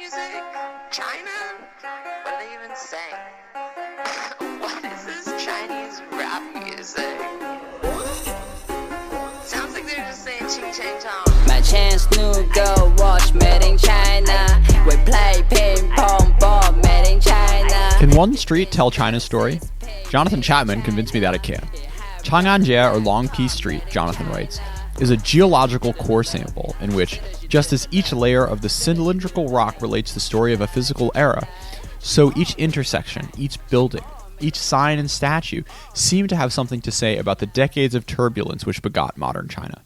music? China? What are they even saying? What is this Chinese rap music? Sounds like they're just saying ching chang chong. My chance new girl watch made in China. We play ping pong ball made in China. Can one street tell China's story? Jonathan Chatwin convinced me that it can. Chang'an Jie, or Long Peace Street, Jonathan writes, is a geological core sample in which, just as each layer of the cylindrical rock relates the story of a physical era, so each intersection, each building, each sign and statue seem to have something to say about the decades of turbulence which begot modern China.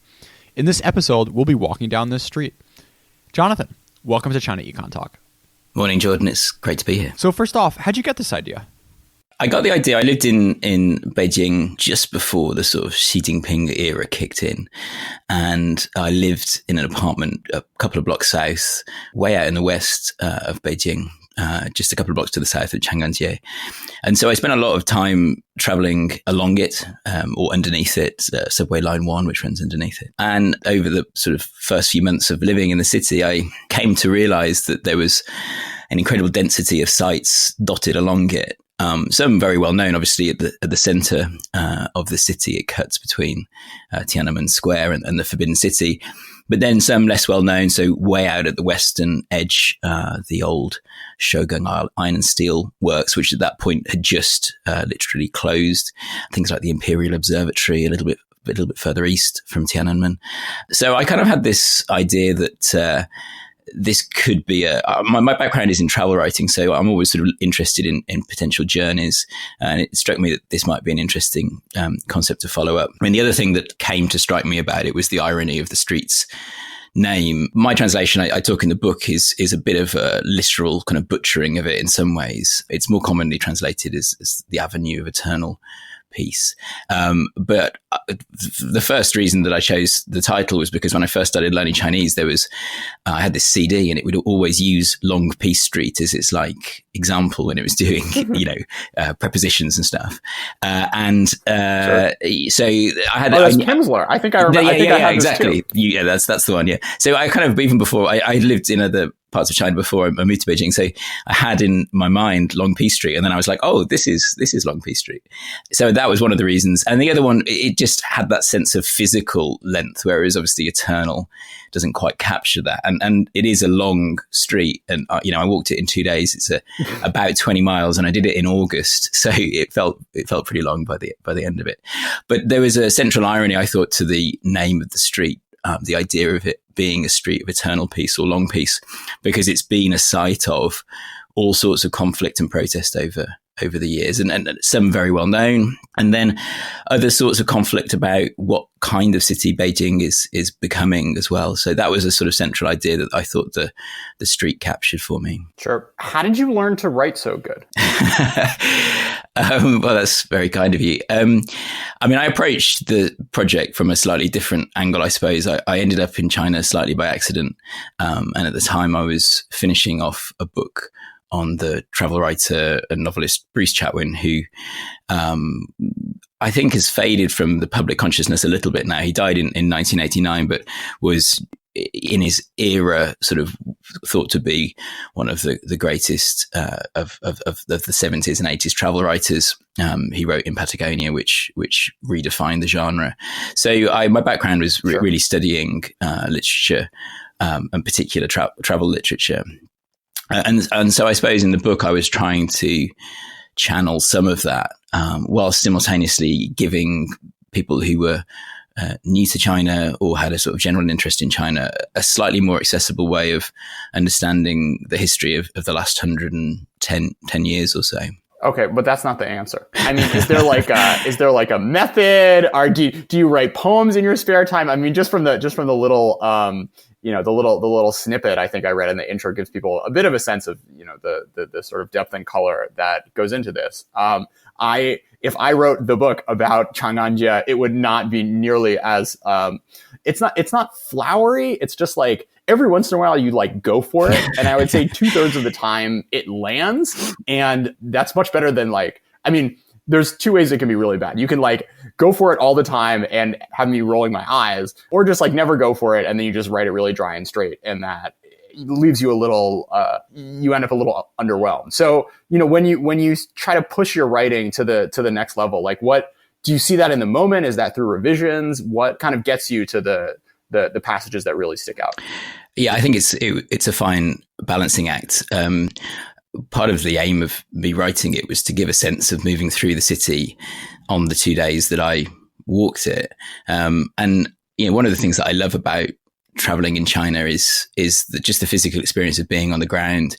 In this episode, we'll be walking down this street. Jonathan, welcome to China Econ Talk. Morning, Jordan. It's great to be here. So first off, how'd you get this idea? I got the idea. I lived in Beijing just before the sort of Xi Jinping era kicked in. And I lived in an apartment a couple of blocks south, way out in the west of Beijing, just a couple of blocks to the south of Chang'an. And so I spent a lot of time traveling along it or underneath it, subway line 1, which runs underneath it. And over the sort of first few months of living in the city, I came to realize that there was an incredible density of sites dotted along it. Some very well known, obviously, at the center of the city. It cuts between Tiananmen Square and the Forbidden City. But then some less well known, so way out at the western edge, the old Shogun Iron and Steel Works, which at that point had just literally closed. Things like the Imperial Observatory, a little bit further east from Tiananmen. So I kind of had this idea that this could be my background is in travel writing, so I'm always sort of interested in potential journeys, and it struck me that this might be an interesting concept to follow up. I mean, the other thing that came to strike me about it was the irony of the street's name. My translation, I talk in the book, is a bit of a literal kind of butchering of it in some ways. It's more commonly translated as the Avenue of Eternal Peace. But the first reason that I chose the title was because when I first started learning Chinese, I had this CD and it would always use Long Peace Street as its like example when it was doing, prepositions and stuff. Sure. So I had that's Pimsleur. I think I remember. Yeah, exactly. That's the one. Yeah. So I kind of, even before I lived in other parts of China before I moved to Beijing. So I had in my mind Long Peace Street, and then I was like, oh, this is Long Peace Street. So that was one of the reasons. And the other one, it just had that sense of physical length, whereas obviously Eternal doesn't quite capture that. And it is a long street. And, I walked it in 2 days. It's about 20 miles, and I did it in August. So it felt pretty long by the end of it. But there was a central irony, I thought, to the name of the street. The idea of it being a street of eternal peace or long peace, because it's been a site of all sorts of conflict and protest over the years, and some very well known, and then other sorts of conflict about what kind of city Beijing is becoming as well. So that was a sort of central idea that I thought the street captured for me. Sure. How did you learn to write so good? Well, that's very kind of you. I approached the project from a slightly different angle, I suppose. I ended up in China slightly by accident. And at the time I was finishing off a book on the travel writer and novelist Bruce Chatwin, who I think has faded from the public consciousness a little bit now. He died in 1989, but was in his era sort of thought to be one of the greatest of the 70s and 80s travel writers. He wrote In Patagonia, which redefined the genre. So my background was really studying literature, and particular travel literature. And so I suppose in the book I was trying to channel some of that, while simultaneously giving people who were new to China or had a sort of general interest in China a slightly more accessible way of understanding the history of the last 110 years or so. Okay, but that's not the answer. I mean, is there like a method? Or do you write poems in your spare time? I mean, just from the little the little snippet I think I read in the intro gives people a bit of a sense of the sort of depth and color that goes into this. If I wrote the book about Chang'an Jie, it would not be nearly as it's not flowery. It's just like every once in a while you like go for it, and I would say 2/3 of the time it lands, and that's much better than there's two ways it can be really bad. You can like go for it all the time and have me rolling my eyes, or just like never go for it and then you just write it really dry and straight, and that leaves you a little, you end up a little underwhelmed. So, when you try to push your writing to the next level, like what do you see that in the moment? Is that through revisions? What kind of gets you to the passages that really stick out? Yeah, I think it's a fine balancing act. Part of the aim of me writing it was to give a sense of moving through the city on the 2 days that I walked it. And one of the things that I love about traveling in China is just the physical experience of being on the ground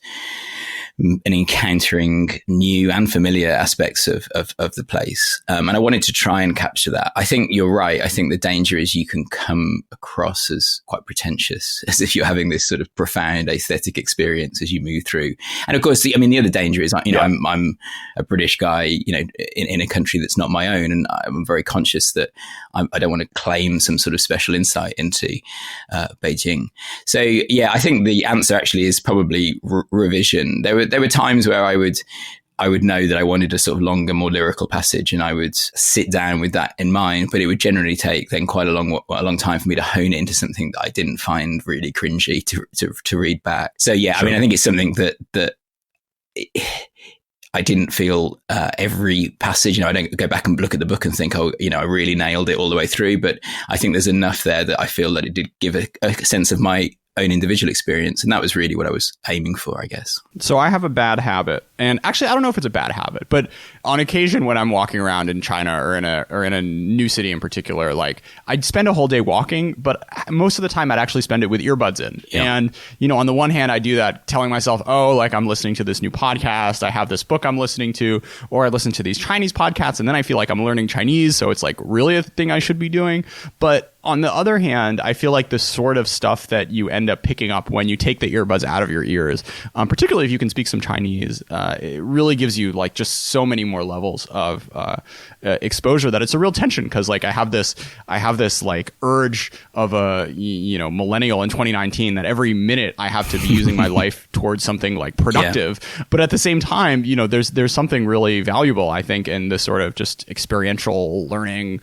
and encountering new and familiar aspects of the place. And I wanted to try and capture that. I think you're right. I think the danger is you can come across as quite pretentious, as if you're having this sort of profound aesthetic experience as you move through. And of course, the other danger is, I'm a British guy, in a country that's not my own. And I'm very conscious that I don't want to claim some sort of special insight into Beijing. So yeah, I think the answer actually is probably revision. There were times where I would know that I wanted a sort of longer, more lyrical passage, and I would sit down with that in mind. But it would generally take then quite a long time for me to hone it into something that I didn't find really cringy to read back. So yeah, sure. I mean, I think it's something that I didn't feel every passage. I don't go back and look at the book and think, I really nailed it all the way through. But I think there's enough there that I feel that it did give a sense of my own individual experience, and that was really what I was aiming for, I guess. So I have a bad habit, and actually I don't know if it's a bad habit, but on occasion when I'm walking around in China or in a new city in particular, like I'd spend a whole day walking, but most of the time I'd actually spend it with earbuds in. Yeah. And on the one hand I do that telling myself, like I'm listening to this new podcast, I have this book I'm listening to, or I listen to these Chinese podcasts, and then I feel like I'm learning Chinese, so it's like really a thing I should be doing. But on the other hand, I feel like the sort of stuff that you end up picking up when you take the earbuds out of your ears, particularly if you can speak some Chinese, it really gives you like just so many more levels of exposure that it's a real tension. Because like I have this like urge of a millennial in 2019 that every minute I have to be using my life towards something like productive. Yeah. But at the same time, there's something really valuable, I think, in this sort of just experiential learning,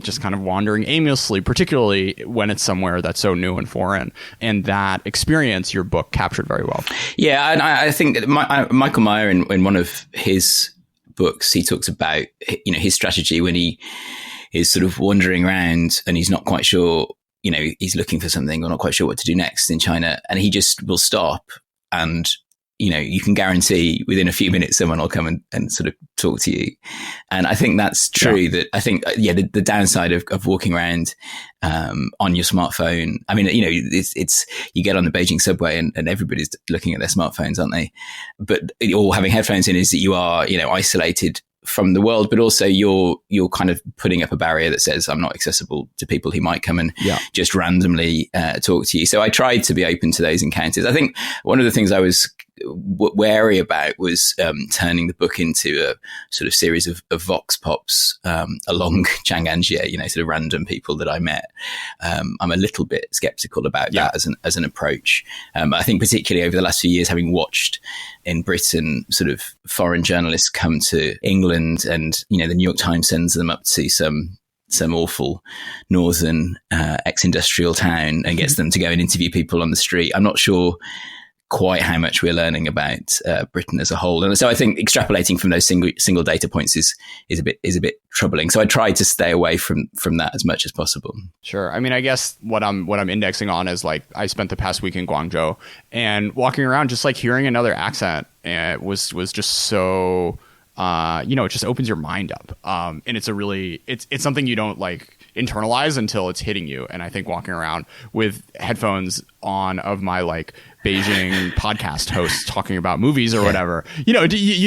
just kind of wandering aimlessly, particularly when it's somewhere that's so new and foreign. And that experience your book captured very well. Yeah, and I think that Michael Meyer in one of his books, he talks about his strategy when he is sort of wandering around and he's not quite sure, he's looking for something or not quite sure what to do next in China, and he just will stop and you can guarantee within a few minutes someone will come and sort of talk to you. And I think that's true. Yeah. That I think, the downside of walking around on your smartphone, I mean, it's you get on the Beijing subway and everybody's looking at their smartphones, aren't they? But or having headphones in is that you are, isolated from the world, but also you're kind of putting up a barrier that says I'm not accessible to people who might come and just randomly talk to you. So I tried to be open to those encounters. I think one of the things I was wary about was turning the book into a sort of series of vox pops along Chang'an, sort of random people that I met. I'm a little bit skeptical about that as an approach. I think particularly over the last few years, having watched in Britain sort of foreign journalists come to England, and the New York Times sends them up to some awful northern ex-industrial town and gets them to go and interview people on the street. I'm not sure quite how much we're learning about Britain as a whole, and so I think extrapolating from those single data points is a bit troubling. So I tried to stay away from that as much as possible. Sure. I mean, I guess what I'm indexing on is like I spent the past week in Guangzhou, and walking around just like hearing another accent was just so it just opens your mind up, and it's it's something you don't like internalize until it's hitting you. And I think walking around with headphones on of my like Beijing podcast hosts talking about movies or whatever, you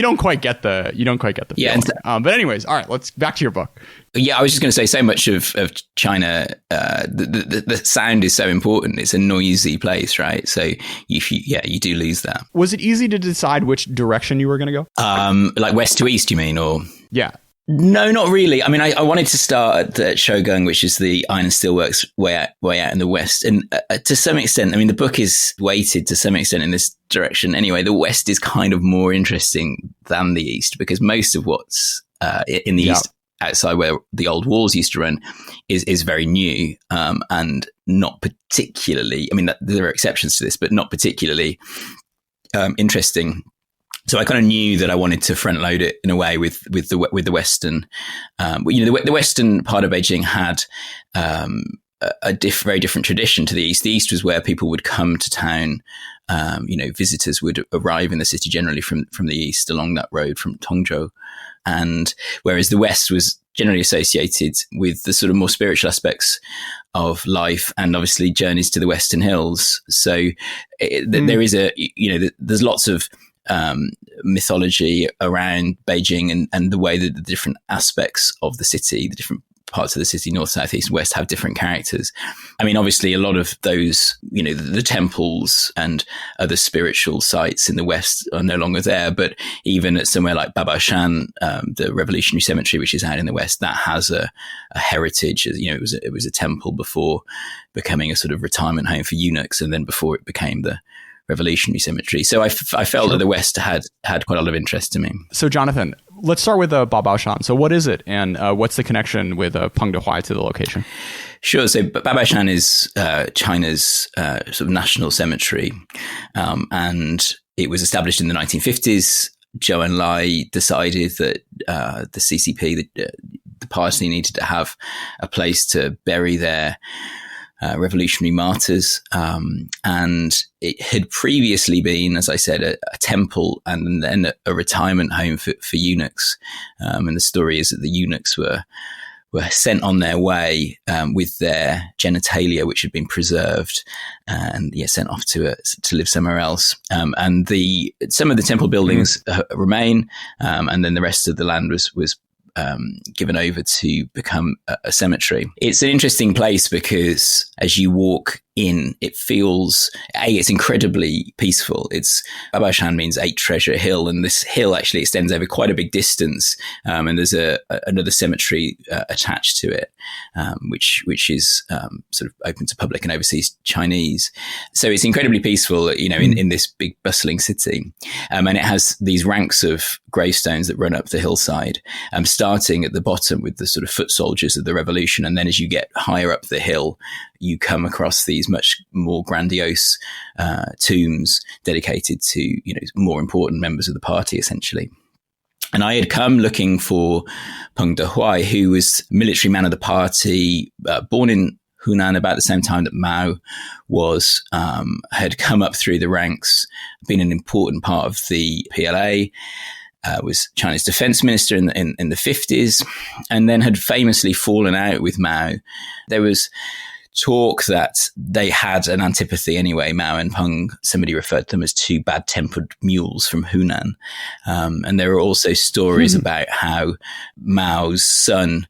don't quite get the feeling. But anyways, all right, let's back to your book. Yeah, I was just going to say, so much of China, the sound is so important. It's a noisy place, right? So you do lose that. Was it easy to decide which direction you were going to go? Like west to east, you mean, or? Yeah. No, not really. I mean, I wanted to start at the Shogun, which is the iron and steelworks way out in the west. And to some extent, I mean, the book is weighted to some extent in this direction. Anyway, the west is kind of more interesting than the east, because most of what's in the east outside where the old walls used to run is very new, and not particularly, I mean, there are exceptions to this, but not particularly interesting. So I kind of knew that I wanted to front load it in a way with the Western. The Western part of Beijing had very different tradition to the East. The East was where people would come to town. Visitors would arrive in the city generally from the East along that road from Tongzhou. And whereas the West was generally associated with the sort of more spiritual aspects of life and obviously journeys to the Western Hills. So there is there's lots of mythology around Beijing and the way that the different aspects of the city, the different parts of the city, north, south, east, west, have different characters. I mean, obviously a lot of those, the temples and other spiritual sites in the west are no longer there, but even at somewhere like Baobaoshan, the revolutionary cemetery, which is out in the west, that has a heritage. It was a temple before becoming a sort of retirement home for eunuchs, and then before it became the revolutionary cemetery. So I felt that the West had quite a lot of interest to me. So Jonathan, let's start with Baobaoshan. So what is it, and what's the connection with Peng Dehuai to the location? Sure. So Baobaoshan is China's sort of national cemetery, and it was established in the 1950s. Zhou Enlai decided that the CCP, the party, needed to have a place to bury their revolutionary martyrs, and it had previously been, as I said, a temple and then a retirement home for eunuchs. And the story is that the eunuchs were sent on their way with their genitalia, which had been preserved, and sent off to live somewhere else. And some of the temple buildings remain, and then the rest of the land was given over to become a cemetery. It's an interesting place because as you walk in, it feels, it's incredibly peaceful. Baobaoshan means 8 Treasure Hill, and this hill actually extends over quite a big distance. And there's another cemetery attached to it, which is sort of open to public and overseas Chinese. So it's incredibly peaceful, in this big bustling city. And it has these ranks of gravestones that run up the hillside, starting at the bottom with the sort of foot soldiers of the revolution. And then as you get higher up the hill, you come across these much more grandiose tombs dedicated to, more important members of the party, essentially. And I had come looking for Peng Dehuai, who was military man of the party, born in Hunan about the same time that Mao was, had come up through the ranks, been an important part of the PLA, was China's defense minister in the 50s, and then had famously fallen out with Mao. There was talk that they had an antipathy anyway, Mao and Peng. Somebody referred to them as 2 bad-tempered mules from Hunan. And there are also stories about how Mao's son,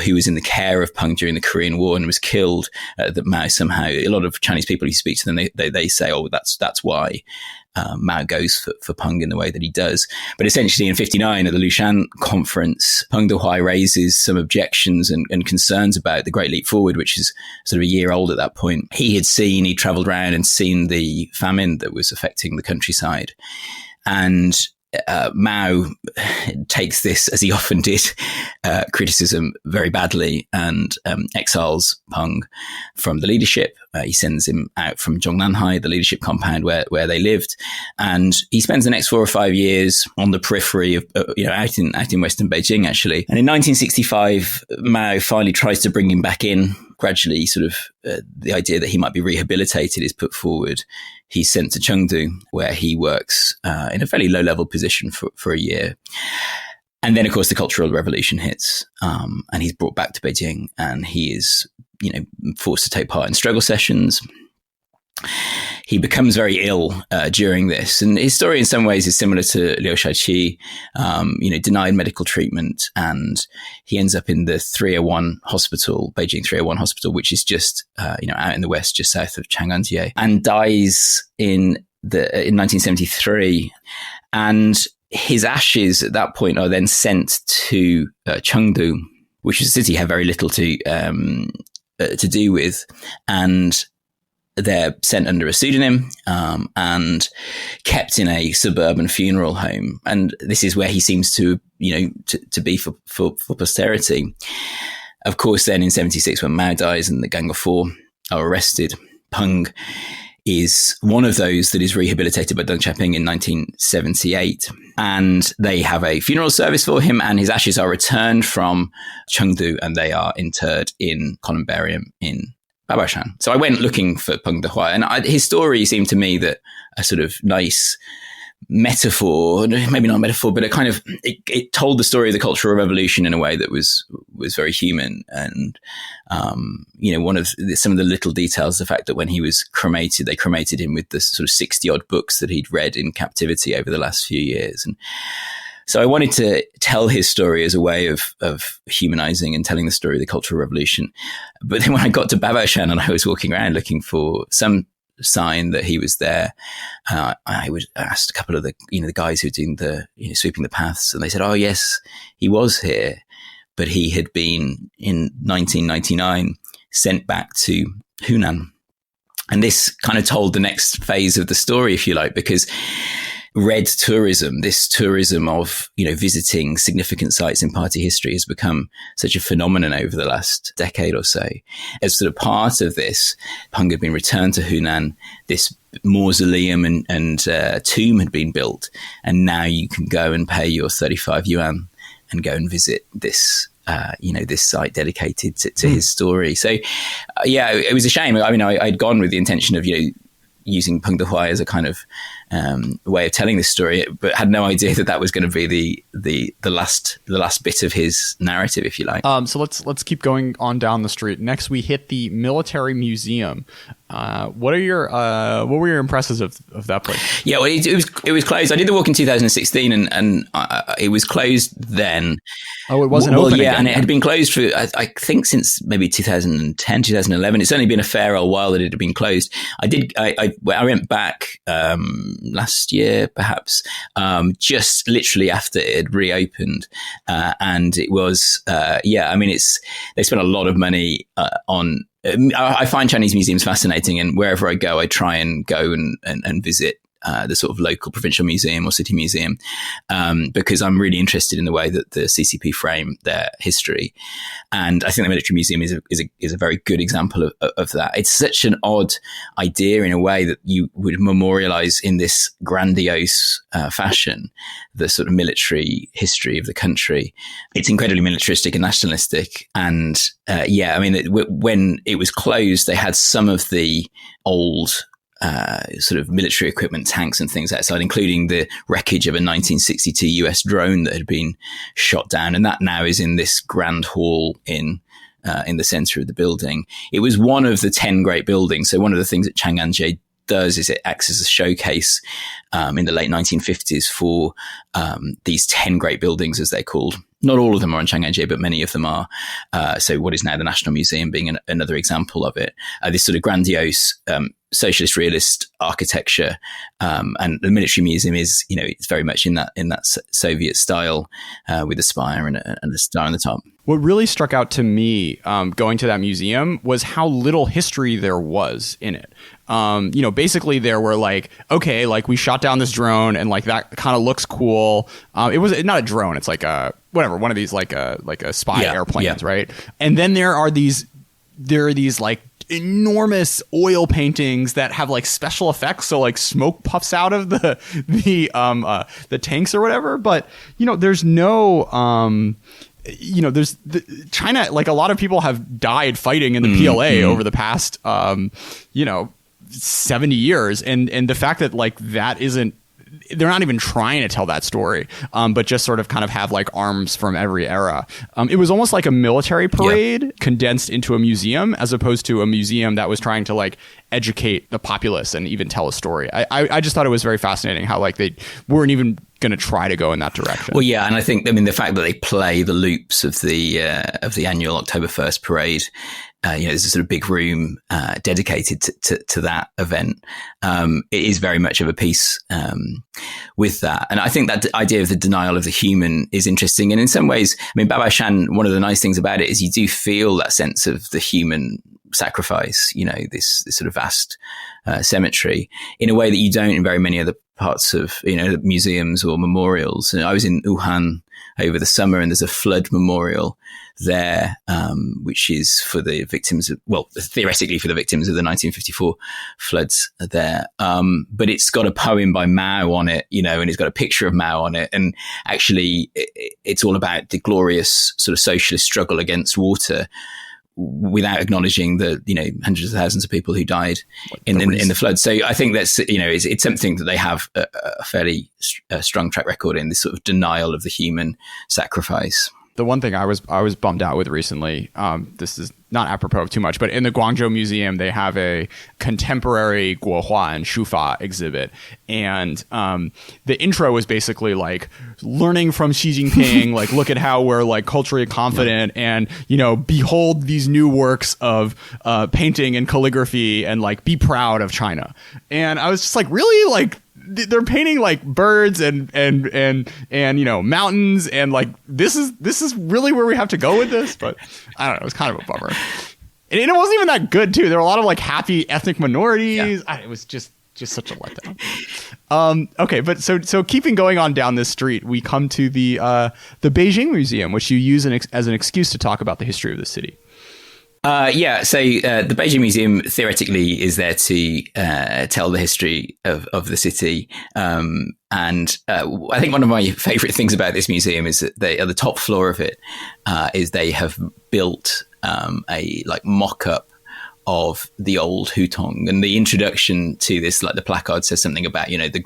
who was in the care of Peng during the Korean War and was killed, that Mao somehow, a lot of Chinese people who speak to them, they say, oh, that's why Mao goes for Peng in the way that he does. But essentially in 1959 at the Lushan conference, Peng Dehuai raises some objections and concerns about the Great Leap Forward, which is sort of a year old at that point. He travelled around and seen the famine that was affecting the countryside. And Mao takes this, as he often did, criticism very badly, and exiles Peng from the leadership. He sends him out from Zhongnanhai, the leadership compound where they lived, and he spends the next 4 or 5 years on the periphery of, out in Western Beijing, actually. And in 1965, Mao finally tries to bring him back in. Gradually, sort of the idea that he might be rehabilitated is put forward. He's sent to Chengdu, where he works in a fairly low-level position for a year. And then, of course, the Cultural Revolution hits, and he's brought back to Beijing, and he is, forced to take part in struggle sessions. He becomes very ill during this, and his story in some ways is similar to Liu Shaoqi, denied medical treatment, and he ends up in the 301 hospital, Beijing 301 hospital, which is just, out in the west, just south of Chang'an, and dies in 1973. And his ashes at that point are then sent to Chengdu, which is a city he had very little to do with, and they're sent under a pseudonym and kept in a suburban funeral home. And this is where he seems to, to be for posterity. Of course, then in 76, when Mao dies and the Gang of Four are arrested, Peng is one of those that is rehabilitated by Deng Xiaoping in 1978. And they have a funeral service for him, and his ashes are returned from Chengdu, and they are interred in columbarium in Baobaoshan. So I went looking for Peng Dehuai, and his story seemed to me that a sort of nice metaphor, maybe not a metaphor, but it told the story of the Cultural Revolution in a way that was very human. And, some of the little details, the fact that when he was cremated, they cremated him with the sort of 60 odd books that he'd read in captivity over the last few years. And so I wanted to tell his story as a way of humanizing and telling the story of the Cultural Revolution. But then when I got to Baobaoshan and I was walking around looking for some sign that he was there, I asked a couple of the guys who were doing the sweeping the paths, and they said, "Oh yes, he was here, but he had been in 1999 sent back to Hunan." And this kind of told the next phase of the story, if you like, because red tourism, this tourism of, visiting significant sites in party history has become such a phenomenon over the last decade or so. As sort of part of this, Peng had been returned to Hunan, this mausoleum and tomb had been built, and now you can go and pay your 35 yuan and go and visit this this site dedicated to his story. So, it was a shame. I mean, I'd gone with the intention of, using Peng Dehuai as a kind of way of telling this story, but had no idea that was going to be the last bit of his narrative, if you like. So let's keep going on down the street. Next, we hit the Military Museum. What were your impressions of that place? Yeah, well, it was closed. I did the walk in 2016, and it was closed then. Oh, it wasn't open again. And it had been closed for I think since maybe 2010, 2011. It's only been a fair old while that it had been closed. I went back last year, perhaps, just literally after it had reopened, and it was they spent a lot of money on. I find Chinese museums fascinating, and wherever I go, I try and go and visit the sort of local provincial museum or city museum, because I'm really interested in the way that the CCP frame their history. And I think the Military Museum is a very good example of that. It's such an odd idea in a way that you would memorialize in this grandiose fashion the sort of military history of the country. It's incredibly militaristic and nationalistic. And when it was closed, they had some of the old sort of military equipment, tanks and things outside, including the wreckage of a 1962 US drone that had been shot down. And that now is in this grand hall in the center of the building. It was one of the 10 great buildings. So one of the things that Chang'an does is it acts as a showcase in the late 1950s for these 10 great buildings, as they're called. Not all of them are on Chang'an, but many of them are. So what is now the National Museum being another example of it. This sort of grandiose socialist realist architecture, and the Military Museum is, it's very much in that Soviet style, with a spire and a star on the top. What really struck out to me going to that museum was how little history there was in it. Basically there were we shot down this drone and that kind of looks cool. It was not a drone. It's one of these like a spy airplanes, right? And then there are these enormous oil paintings that have special effects, so smoke puffs out of the tanks or whatever. But there's no there's China, a lot of people have died fighting in the PLA over the past 70 years, and the fact that that isn't, they're not even trying to tell that story, but just sort of kind of have arms from every era. It was almost like a military parade condensed into a museum, as opposed to a museum that was trying to educate the populace and even tell a story. I just thought it was very fascinating how they weren't even going to try to go in that direction. Well, yeah, and I think the fact that they play the loops of the annual October 1st parade there's a sort of big room dedicated to that event. It is very much of a piece with that. And I think that idea of the denial of the human is interesting. And in some ways, I mean, Baobaoshan, one of the nice things about it is you do feel that sense of the human sacrifice, this sort of vast cemetery in a way that you don't in very many other parts of, museums or memorials. And I was in Wuhan over the summer, and there's a flood memorial there, which is for the victims of, theoretically for the victims of the 1954 floods there. But it's got a poem by Mao on it, and it's got a picture of Mao on it. And actually it's all about the glorious sort of socialist struggle against water, without acknowledging the hundreds of thousands of people who died in the flood. So I think that's it's something that they have a fairly strong track record in, this sort of denial of the human sacrifice. The one thing I was bummed out with recently, this is not apropos of too much, but in the Guangzhou Museum, they have a contemporary Guohua and Shufa exhibit. And the intro was basically like learning from Xi Jinping, like look at how we're like culturally confident and, behold these new works of painting and calligraphy and like be proud of China. And I was just like, really? Like, they're painting like birds and mountains, and like this is really where we have to go with this. But I don't know, it was kind of a bummer, and it wasn't even that good too. There were a lot of like happy ethnic minorities. Yeah. It was just such a letdown. Okay, but so keeping going on down this street, we come to the Beijing Museum, which you use as an excuse to talk about the history of the city. So the Beijing Museum theoretically is there to tell the history of the city. And I think one of my favorite things about this museum is that at the top floor of it is they have built a like mock-up of the old hutong. And the introduction to this, like the placard says something about, the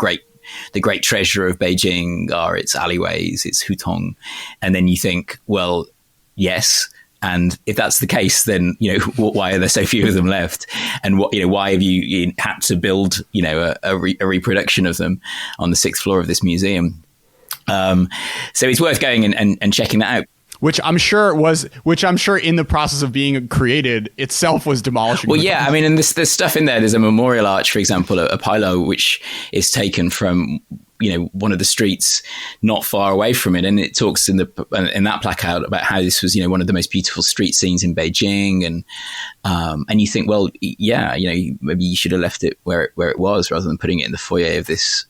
great treasure of Beijing are its alleyways, its hutong. And then you think, well, yes. And if that's the case, then, why are there so few of them left? And why have you had to build, a reproduction of them on the 6th floor of this museum? So it's worth going and checking that out. Which I'm sure in the process of being created itself was demolishing. Well, yeah, I mean, and there's stuff in there. There's a memorial arch, for example, a pilo, which is taken from one of the streets not far away from it, and it talks in that placard about how this was one of the most beautiful street scenes in Beijing, and you think, well, yeah, maybe you should have left it where it was rather than putting it in the foyer of this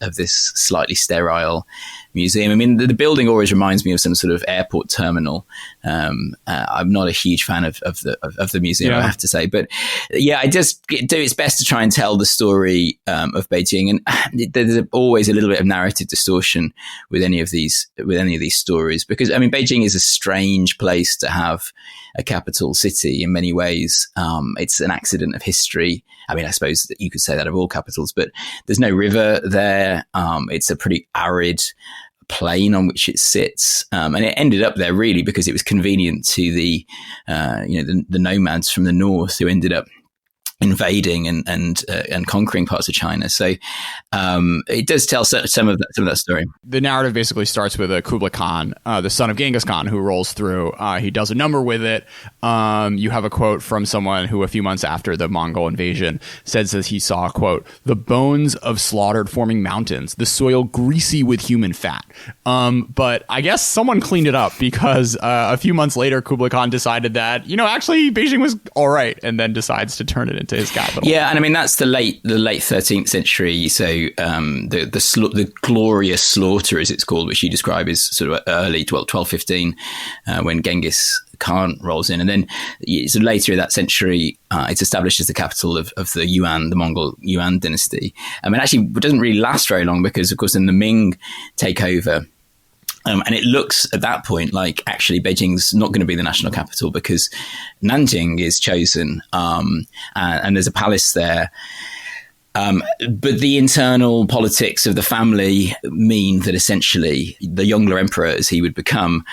slightly sterile museum. I mean, the building always reminds me of some sort of airport terminal. I'm not a huge fan of the museum, I have to say, but yeah, it does do its best to try and tell the story of Beijing, and there's always a little bit of narrative distortion with any of these stories, because I mean, Beijing is a strange place to have a capital city in many ways. It's an accident of history. I mean, I suppose that you could say that of all capitals, but there's no river there. It's a pretty arid plain on which it sits, and it ended up there really because it was convenient to the nomads from the north who ended up invading and conquering parts of China. So it does tell some of that story. The narrative basically starts with a Kublai Khan, the son of Genghis Khan, who rolls through. He does a number with it. You have a quote from someone who a few months after the Mongol invasion says that he saw, quote, the bones of slaughtered forming mountains, the soil greasy with human fat. But I guess someone cleaned it up because a few months later, Kublai Khan decided that, actually Beijing was all right, and then decides to turn it into his capital. Yeah, and I mean that's the late 13th century. So the glorious slaughter, as it's called, which you describe, is sort of early 1215 when Genghis Khan rolls in, and then so later in that century, it's established as the capital of the Yuan, the Mongol Yuan dynasty. I mean, actually, it doesn't really last very long because, of course, then the Ming take over. And it looks at that point like actually Beijing's not going to be the national capital because Nanjing is chosen, and there's a palace there. But the internal politics of the family mean that essentially the Yongle emperor, as he would become,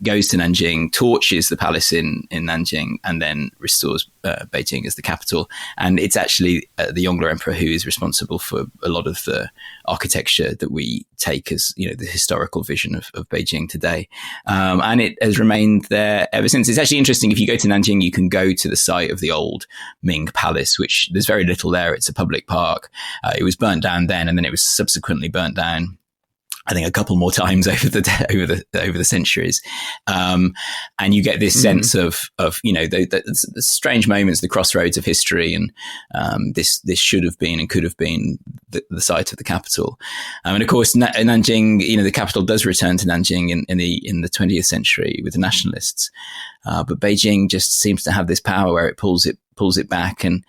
goes to Nanjing, torches the palace in Nanjing, and then restores Beijing as the capital. And it's actually the Yongle Emperor who is responsible for a lot of the architecture that we take as, you know, the historical vision of Beijing today. And it has remained there ever since. It's actually interesting. If you go to Nanjing, you can go to the site of the old Ming Palace, which there's very little there. It's a public park. It was burnt down then, and then it was subsequently burnt down, I think, a couple more times over the centuries, and you get this sense of you know, the strange moments, the crossroads of history, and this should have been and could have been the site of the capital. And of course, Nanjing, you know, the capital does return to Nanjing in the 20th century with the nationalists, but Beijing just seems to have this power where it pulls it back, and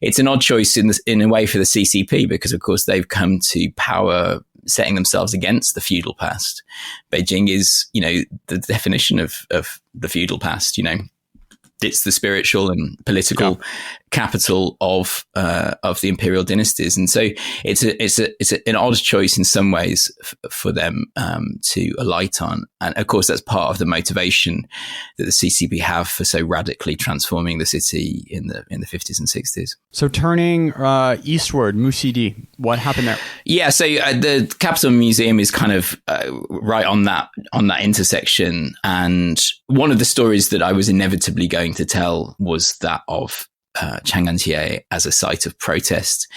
it's an odd choice in a way for the CCP, because of course they've come to power setting themselves against the feudal past. Beijing is, you know, the definition of the feudal past. You know, it's the spiritual and political capital of the imperial dynasties, and so it's an odd choice in some ways for them to alight on. And of course, that's part of the motivation that the CCP have for so radically transforming the city in the 50s and 60s. So turning eastward, Musidi, what happened there? Yeah, so the Capital Museum is kind of right on that intersection, and one of the stories that I was inevitably going to tell was that of Chang'an as a site of protest.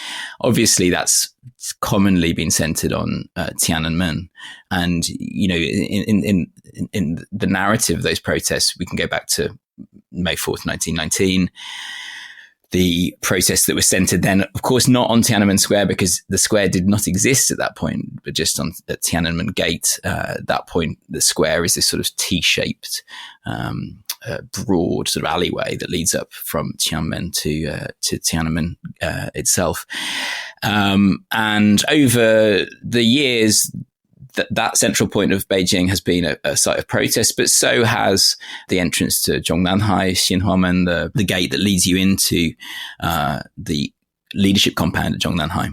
Obviously, that's commonly been centered on Tiananmen, and you know, in the narrative of those protests, we can go back to May 4th, 1919. The protests that were centered then, of course, not on Tiananmen Square, because the square did not exist at that point, but just on at Tiananmen Gate. At that point, the square is this sort of T-shaped, broad sort of alleyway that leads up from Tiananmen to Tiananmen itself. And over the years, that central point of Beijing has been a site of protest, but so has the entrance to Zhongnanhai, Xinhuamen, the gate that leads you into the leadership compound at Zhongnanhai,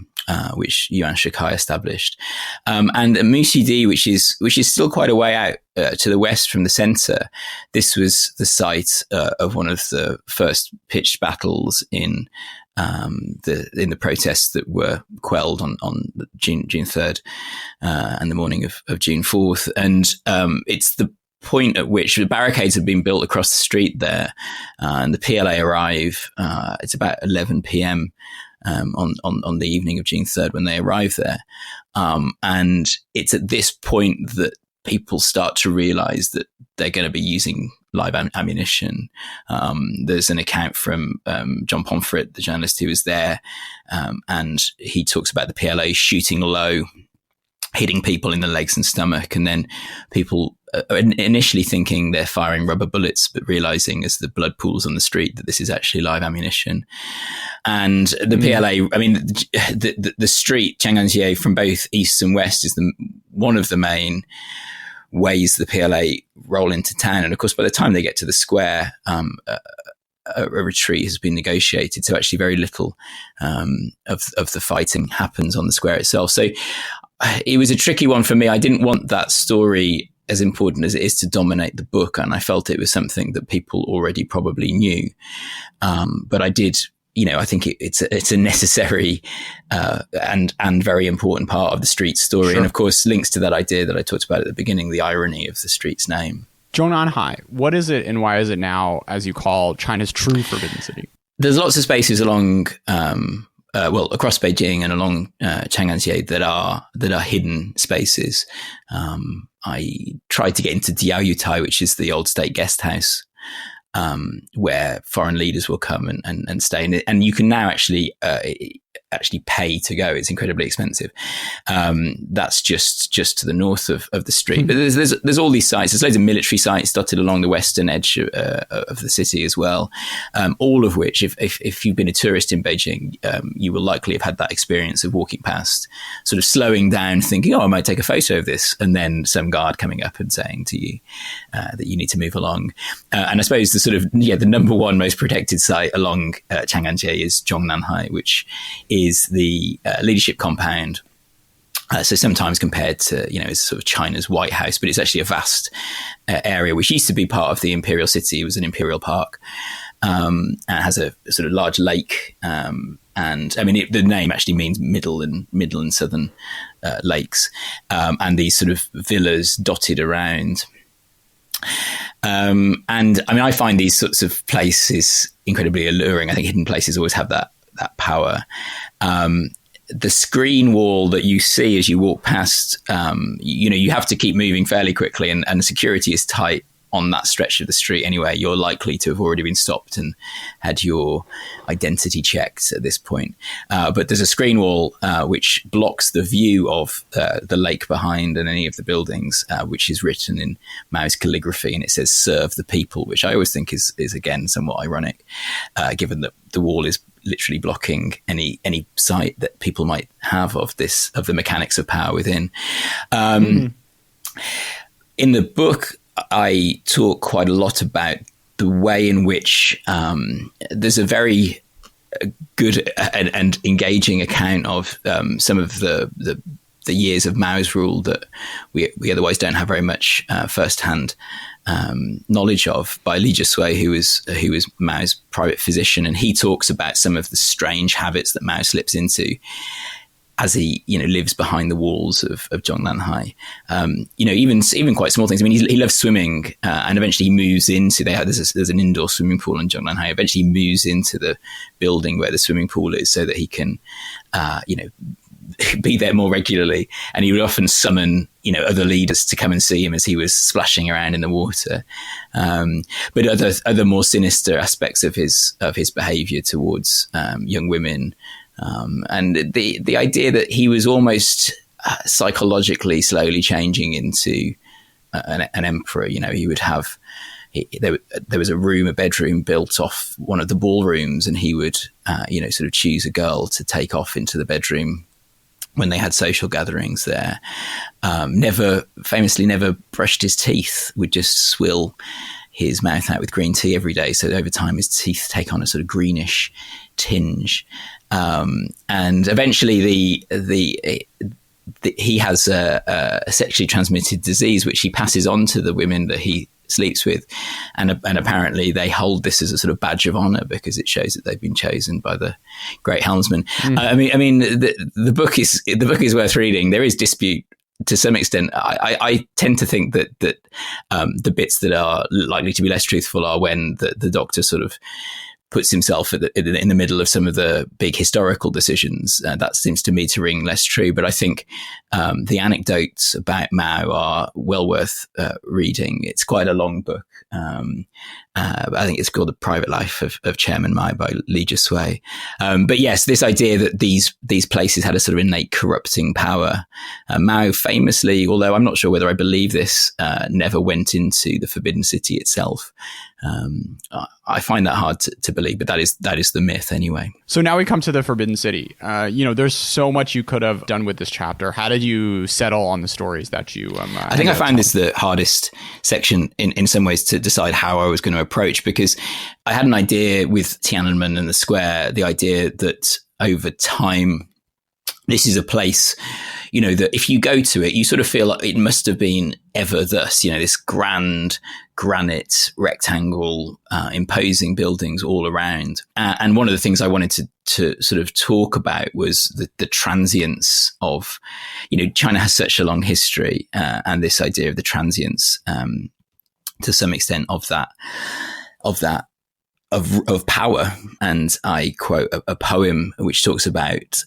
which Yuan Shikai established. And Musidi, which is still quite a way out to the west from the center. This was the site of one of the first pitched battles in the protests that were quelled on June 3rd and the morning of June 4th. And it's the point at which the barricades have been built across the street there, and the PLA arrive. It's about 11 p.m. On the evening of June 3rd when they arrive there. And it's at this point that people start to realize that they're going to be using live ammunition. There's an account from John Pomfret, the journalist who was there, and he talks about the PLA shooting low, hitting people in the legs and stomach, and then people initially thinking they're firing rubber bullets, but realizing as the blood pools on the street that this is actually live ammunition. And the PLA, I mean, the street, Chang'an, from both east and west is one of the main ways the PLA roll into town. And of course, by the time they get to the square, a retreat has been negotiated. So actually very little of the fighting happens on the square itself. So it was a tricky one for me. I didn't want that story, as important as it is, to dominate the book. And I felt it was something that people already probably knew. But I did, you know, I think it's a necessary and very important part of the street story. Sure. And of course, links to that idea that I talked about at the beginning, the irony of the street's name. Zhongnanhai, what is it and why is it now, as you call, China's true forbidden city? There's lots of spaces along, across Beijing and along Chang'an that are hidden spaces. I tried to get into Diaoyutai, which is the old state guest house, where foreign leaders will come and stay in it. And you can now actually pay to go. It's incredibly expensive. That's just to the north of the street. But there's all these sites. There's loads of military sites dotted along the western edge of the city as well. All of which, if you've been a tourist in Beijing, you will likely have had that experience of walking past, sort of slowing down, thinking, "Oh, I might take a photo of this," and then some guard coming up and saying to you that you need to move along. And I suppose the number one most protected site along Chang'an is Zhongnanhai, which is the leadership compound So sometimes compared to, it's sort of China's White House, but it's actually a vast area which used to be part of the imperial city. It was an imperial park, and it has a sort of large lake. And I mean, the name actually means middle and southern lakes, and these sort of villas dotted around. And I mean, I find these sorts of places incredibly alluring. I think hidden places always have that power. The screen wall that you see as you walk past, you have to keep moving fairly quickly, and the security is tight on that stretch of the street anyway. You're likely to have already been stopped and had your identity checked at this point. But there's a screen wall which blocks the view of the lake behind and any of the buildings, which is written in Mao's calligraphy, and it says "Serve the people," which I always think is again somewhat ironic, given that the wall is literally blocking any sight that people might have of the mechanics of power within. In the book, I talk quite a lot about the way in which there's a very good and engaging account of some of the years of Mao's rule that we otherwise don't have very much firsthand knowledge of, by Li Jisui, who was Mao's private physician, and he talks about some of the strange habits that Mao slips into as he lives behind the walls of Zhongnanhai. Even quite small things. I mean, he loves swimming, and eventually he moves into there's an indoor swimming pool in Zhongnanhai. Eventually he moves into the building where the swimming pool is so that he can be there more regularly, and he would often summon other leaders to come and see him as he was splashing around in the water. But other more sinister aspects of his behavior towards young women, and the idea that he was almost psychologically slowly changing into an emperor. He would have there was a bedroom built off one of the ballrooms, and he would sort of choose a girl to take off into the bedroom when they had social gatherings there. Famously never brushed his teeth, would just swill his mouth out with green tea every day. So over time, his teeth take on a sort of greenish tinge. And eventually he has a sexually transmitted disease, which he passes on to the women that he sleeps with, and apparently they hold this as a sort of badge of honor because it shows that they've been chosen by the great helmsman. I mean, the book is worth reading. There is dispute to some extent. I tend to think that the bits that are likely to be less truthful are when the doctor sort of puts himself in the middle of some of the big historical decisions. That seems to me to ring less true. But I think the anecdotes about Mao are well worth reading. It's quite a long book. I think it's called The Private Life of Chairman Mao by Li Jisui. But yes, this idea that these places had a sort of innate corrupting power. Mao famously, although I'm not sure whether I believe this, never went into the Forbidden City itself. I find that hard to believe, but that is the myth anyway. So now we come to the Forbidden City. There's so much you could have done with this chapter. How did you settle on the stories that you? I think I found this the hardest section in some ways to decide how I was going to approach, because I had an idea with Tiananmen and the square, the idea that over time, this is a place, that if you go to it, you sort of feel like it must have been ever thus, this grand granite rectangle, imposing buildings all around. And one of the things I wanted to sort of talk about was the transience of, China has such a long history, and this idea of the transience, to some extent of power. And I quote a poem which talks about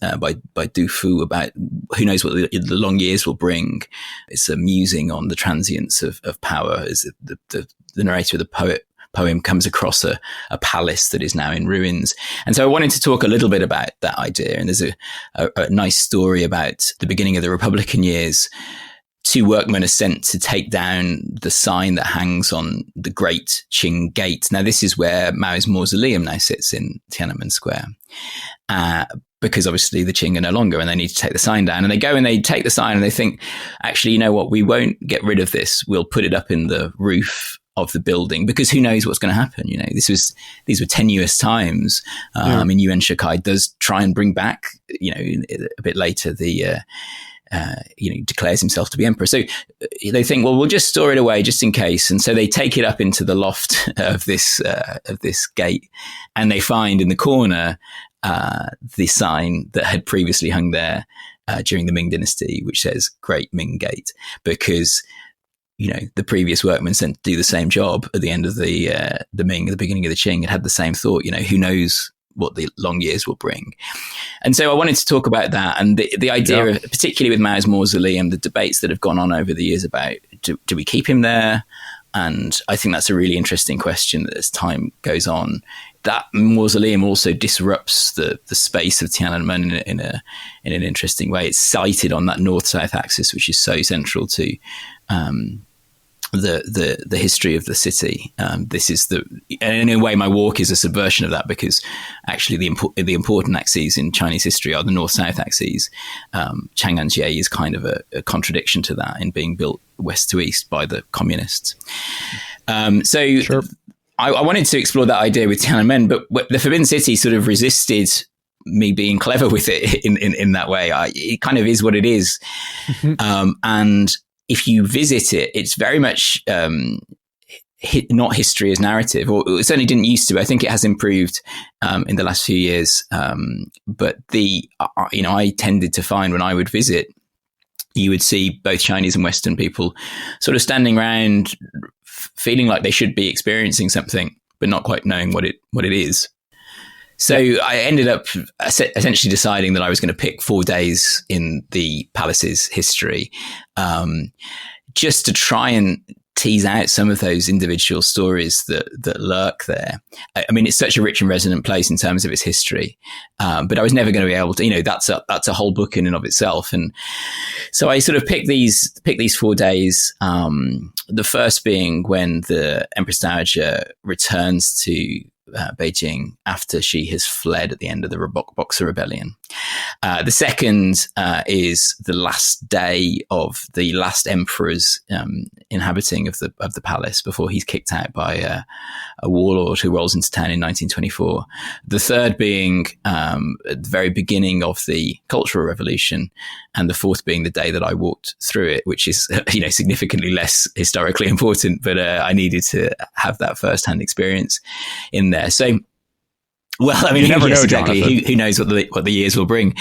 by Du Fu about who knows what the long years will bring. It's a musing on the transience of power, as the narrator of the poem comes across a palace that is now in ruins. And so I wanted to talk a little bit about that idea. And there's a nice story about the beginning of the Republican years. 2 workmen are sent to take down the sign that hangs on the Great Qing Gate. Now, this is where Mao's mausoleum now sits in Tiananmen Square, because obviously the Qing are no longer, and they need to take the sign down. And they go and they take the sign and they think, actually, you know what? We won't get rid of this. We'll put it up in the roof of the building, because who knows what's going to happen? These were tenuous times. I mean, Yuan Shikai does try and bring back, a bit later, the declares himself to be emperor. So they think, well, we'll just store it away just in case. And so they take it up into the loft of this gate, and they find in the corner the sign that had previously hung there during the Ming Dynasty, which says Great Ming Gate, because the previous workman sent to do the same job at the end of the Ming, at the beginning of the Qing, had the same thought. Who knows what the long years will bring. And so I wanted to talk about that, and the idea of, particularly with Mao's mausoleum, the debates that have gone on over the years about do we keep him there? And I think that's a really interesting question that as time goes on, that mausoleum also disrupts the space of Tiananmen in an interesting way. It's sited on that north-south axis, which is so central to the history of the city. This is in a way, my walk is a subversion of that, because actually the important axes in Chinese history are the north-south axes. Chang'an is kind of a contradiction to that in being built west to east by the communists. Sure. I wanted to explore that idea with Tiananmen, but the Forbidden City sort of resisted me being clever with it in that way. It kind of is what it is. And if you visit it, it's very much not history as narrative, or it certainly didn't used to. I think it has improved in the last few years. But I tended to find when I would visit, you would see both Chinese and Western people sort of standing around, feeling like they should be experiencing something, but not quite knowing what it is. So I ended up essentially deciding that I was going to pick 4 days in the palace's history, just to try and tease out some of those individual stories that lurk there. I mean, it's such a rich and resonant place in terms of its history, but I was never going to be able to. That's a whole book in and of itself. And so I sort of picked these 4 days. The first being when the Empress Dowager returns to Beijing after she has fled at the end of the Boxer Rebellion. The second is the last day of the last emperor's inhabiting of the palace before he's kicked out by a warlord who rolls into town in 1924. The third being at the very beginning of the Cultural Revolution, and the fourth being the day that I walked through it, which is significantly less historically important, but I needed to have that first-hand experience in there. So, well, I mean, you never know, exactly. Who knows what the years will bring?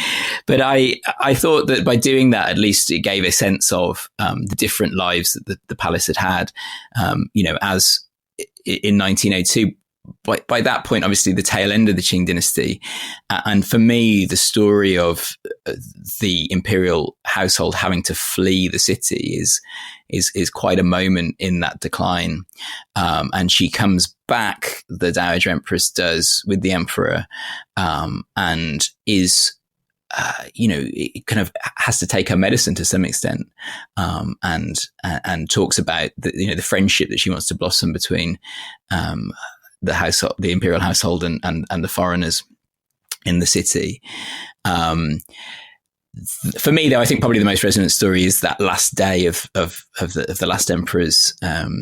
But I thought that by doing that, at least it gave a sense of the different lives that the palace had. As in 1902. By that point, obviously, the tail end of the Qing dynasty. And for me, the story of the imperial household having to flee the city is quite a moment in that decline. And she comes back, the Dowager Empress does, with the emperor, and is, it kind of has to take her medicine to some extent, and talks about the friendship that she wants to blossom between the household, the imperial household, and the foreigners in the city. For me, though, I think probably the most resonant story is that last day of the last emperor's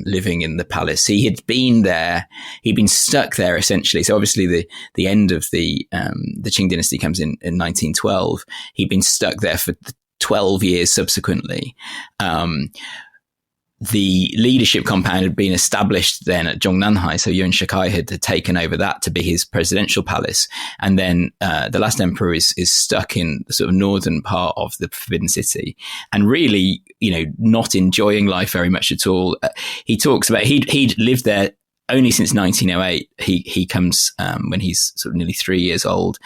living in the palace. He had been there; he'd been stuck there essentially. So obviously, the end of the Qing dynasty comes in 1912. He'd been stuck there for 12 years subsequently. The leadership compound had been established then at Zhongnanhai, so Yuan Shikai had taken over that to be his presidential palace. And then the last emperor is stuck in the sort of northern part of the Forbidden City, and really, not enjoying life very much at all. He talks about he'd lived there only since 1908. He comes when he's sort of nearly 3 years old.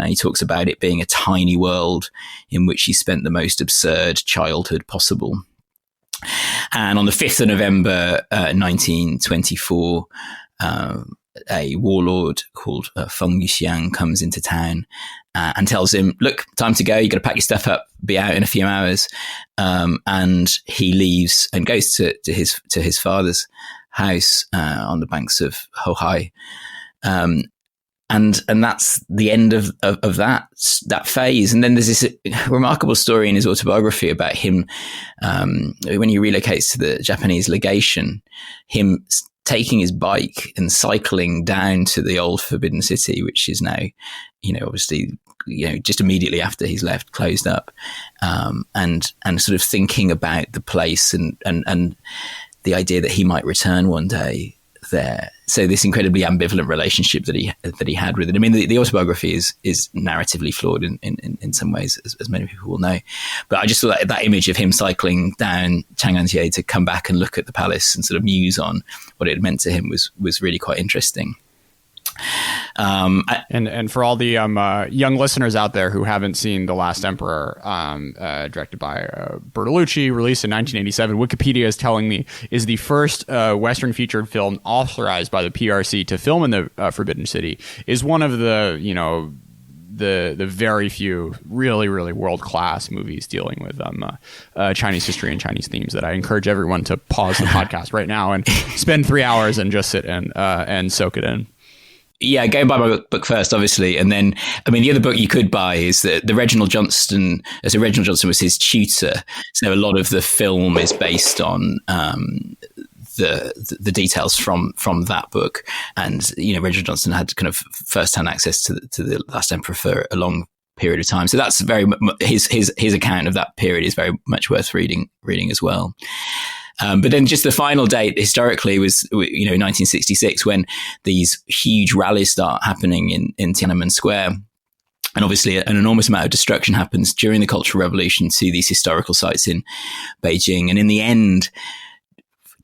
He talks about it being a tiny world in which he spent the most absurd childhood possible. And on the 5th of November, 1924, a warlord called Feng Yuxiang comes into town and tells him, look, time to go. You got to pack your stuff up, be out in a few hours. And he leaves and goes to his father's house on the banks of Hohai. And that's the end of that phase. And then there's this remarkable story in his autobiography about him, when he relocates to the Japanese legation, him taking his bike and cycling down to the old Forbidden City, which is now, obviously just immediately after he's left, closed up, and sort of thinking about the place and the idea that he might return one day there. So this incredibly ambivalent relationship that he had with it. I mean, the autobiography is narratively flawed in some ways, as many people will know. But I just thought that image of him cycling down Chang'an to come back and look at the palace and sort of muse on what it meant to him was really quite interesting. And for all the young listeners out there who haven't seen The Last Emperor, directed by Bertolucci, released in 1987, Wikipedia is telling me is the first Western featured film authorized by the PRC to film in the Forbidden City, is one of the the very few really, really world-class movies dealing with Chinese history and Chinese themes that I encourage everyone to pause the podcast right now and spend 3 hours and just sit and soak it in. Yeah, go buy my book first, obviously. And then, I mean, the other book you could buy is the Reginald Johnston, as Reginald Johnston was his tutor. So a lot of the film is based on the details from that book. And, Reginald Johnston had kind of first-hand access to The Last Emperor for a long period of time. So that's very, his account of that period is very much worth reading as well. But then just the final date historically was, 1966, when these huge rallies start happening in Tiananmen Square. And obviously an enormous amount of destruction happens during the Cultural Revolution to these historical sites in Beijing. And in the end,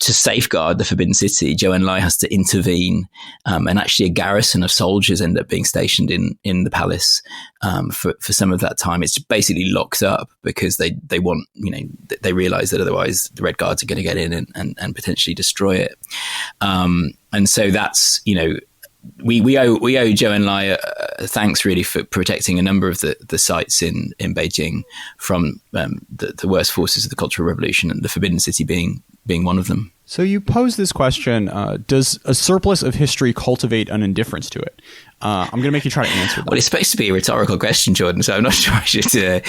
to safeguard the Forbidden City, Zhou Enlai has to intervene, and actually a garrison of soldiers end up being stationed in the palace for some of that time. It's basically locked up because they want, they realize that otherwise the Red Guards are going to get in and potentially destroy it. And so that's, we owe Zhou Enlai thanks really for protecting a number of the sites in Beijing from the worst forces of the Cultural Revolution, and the Forbidden City being one of them. So you pose this question, does a surplus of history cultivate an indifference to it? I'm going to make you try to answer that. Well, it's supposed to be a rhetorical question, Jordan, so I'm not sure I should.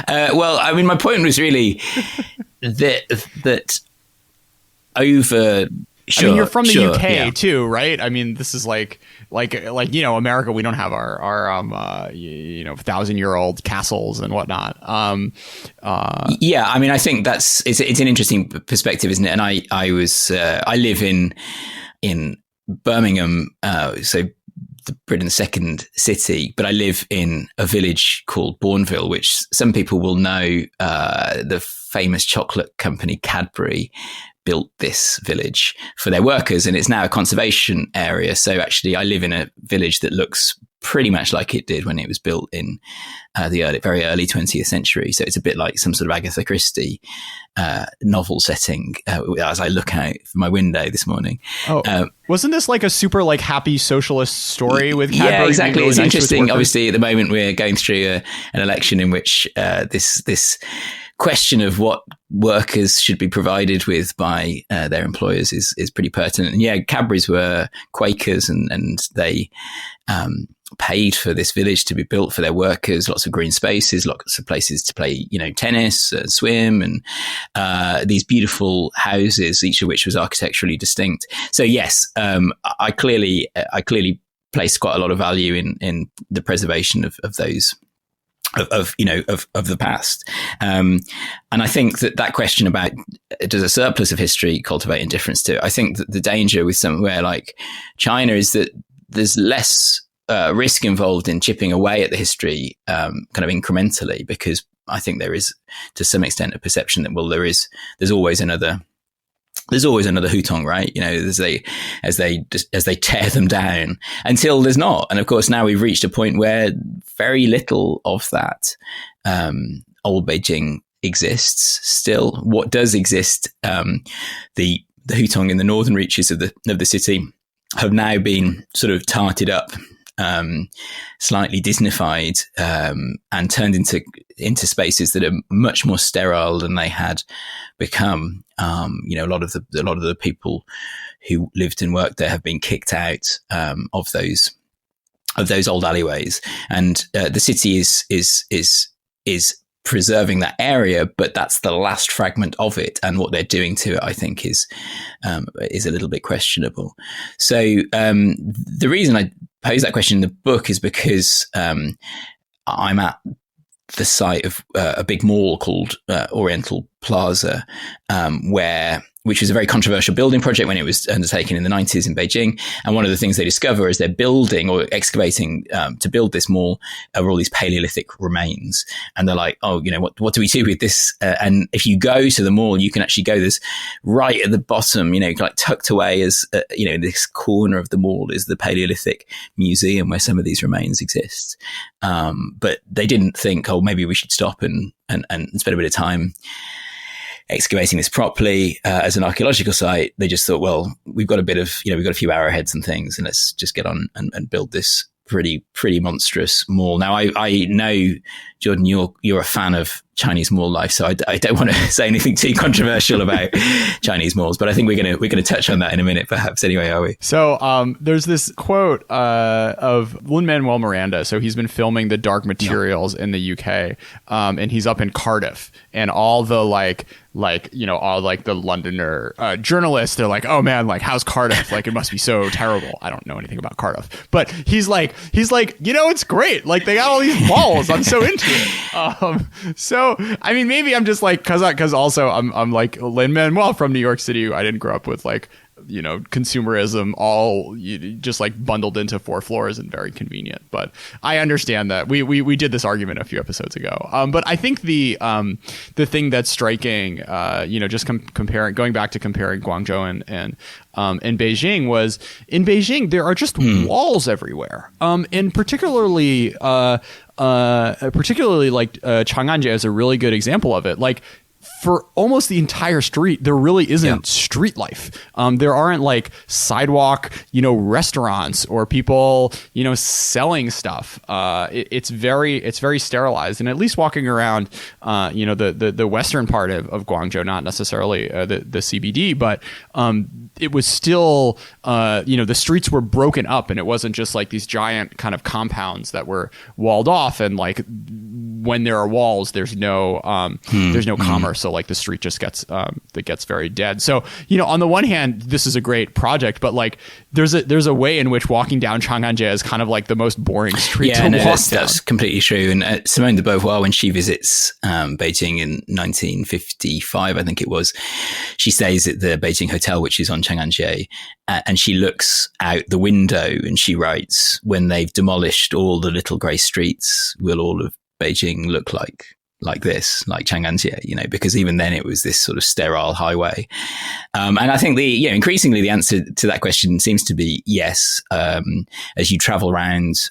Well, I mean, my point was really that over... Sure, I mean, you're from the UK yeah. too, right? I mean, this is like America. We don't have our 1,000-year-old castles and whatnot. Yeah, I mean, I think it's an interesting perspective, isn't it? And I live in Birmingham, so Britain's second city, but I live in a village called Bourneville, which some people will know. The famous chocolate company Cadbury built this village for their workers, and it's now a conservation area. So actually I live in a village that looks pretty much like it did when it was built in the very early 20th century. So it's a bit like some sort of Agatha Christie novel setting as I look out from my window this morning. Wasn't this like a super super socialist story with Cadbury? Yeah, exactly. Really it's nice interesting. Obviously, at the moment we're going through an election in which this question of what workers should be provided with by their employers is pretty pertinent. And yeah, Cadbury's were Quakers, and they paid for this village to be built for their workers. Lots of green spaces, lots of places to play, tennis, swim, and these beautiful houses, each of which was architecturally distinct. So yes, I clearly placed quite a lot of value in the preservation of those. Of the past, and I think that question about does a surplus of history cultivate indifference to it? I think that the danger with somewhere like China is that there's less risk involved in chipping away at the history kind of incrementally, because I think there is to some extent a perception that there's always another Hutong, right? As they tear them down until there's not. And of course, now we've reached a point where very little of that old Beijing exists still. What does exist, the Hutong in the northern reaches of the city have now been sort of tarted up, slightly Disneyfied, and turned into spaces that are much more sterile than they had become. A lot of the people who lived and worked there have been kicked out of those old alleyways, and the city is preserving that area, but that's the last fragment of it, and what they're doing to it, I think, is a little bit questionable. So the reason I pose that question in the book is because I'm at the site of a big mall called Oriental Plaza, which was a very controversial building project when it was undertaken in the 90s in Beijing. And one of the things they discover is they're building or excavating to build this mall are all these Paleolithic remains. And they're like, oh, what do we do with this? And if you go to the mall, you can actually go this right at the bottom, like tucked away as, in this corner of the mall is the Paleolithic Museum where some of these remains exist. But they didn't think, oh, maybe we should stop and spend a bit of time excavating this properly as an archaeological site. They just thought, well, we've got we've got a few arrowheads and things, and let's just get on and build this pretty monstrous mall. Now, I know, Jordan, you're a fan of Chinese mall life, so I don't want to say anything too controversial about Chinese malls, but I think we're gonna touch on that in a minute, perhaps. Anyway, are we? So there's this quote of Lin-Manuel Miranda. So he's been filming The Dark Materials in the UK, and he's up in Cardiff, and all the all the Londoner journalists, they're like, oh man, like how's Cardiff? Like it must be so terrible. I don't know anything about Cardiff, but he's like, it's great. Like they got all these malls. I'm so into it. So I mean, maybe I'm just like, cause also I'm like Lin-Manuel from New York City. I didn't grow up with like, consumerism all just like bundled into 4 floors and very convenient. But I understand that we did this argument a few episodes ago. But I think the thing that's striking, just going back to comparing Guangzhou and Beijing was in Beijing, there are just walls everywhere. And particularly like Chang'an is a really good example of it. Like, for almost the entire street, there really isn't street life. There aren't like sidewalk, restaurants or people, selling stuff. It's very sterilized. And at least walking around, the western part of Guangzhou, not necessarily the CBD, but it was still, the streets were broken up, and it wasn't just like these giant kind of compounds that were walled off. And like when there are walls, there's no commerce. So like the street just gets very dead. So, on the one hand, this is a great project, but like there's a way in which walking down Chang'an is kind of like the most boring street to walk down. That's completely true. And Simone de Beauvoir, when she visits Beijing in 1955, I think it was, she stays at the Beijing Hotel, which is on Chang'an, and she looks out the window and she writes, when they've demolished all the little grey streets, will all of Beijing look like this, like Chang'an, because even then it was this sort of sterile highway. And I think increasingly the answer to that question seems to be yes. As you travel around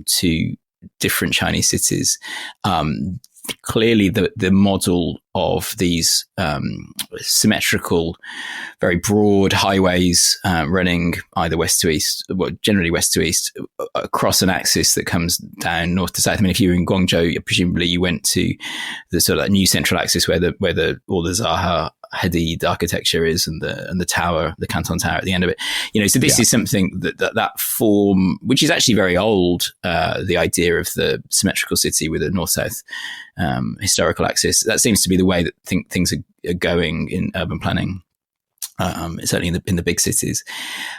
to different Chinese cities, clearly the model of these symmetrical, very broad highways running either west to east, well, generally west to east, across an axis that comes down north to south. I mean, if you were in Guangzhou, presumably you went to the sort of new central axis where all the Zaha Hadid architecture is, and the tower, the Canton Tower at the end of it. So this is something that form, which is actually very old. The idea of the symmetrical city with a north-south historical axis, that seems to be the way that things are going in urban planning. Certainly in the big cities,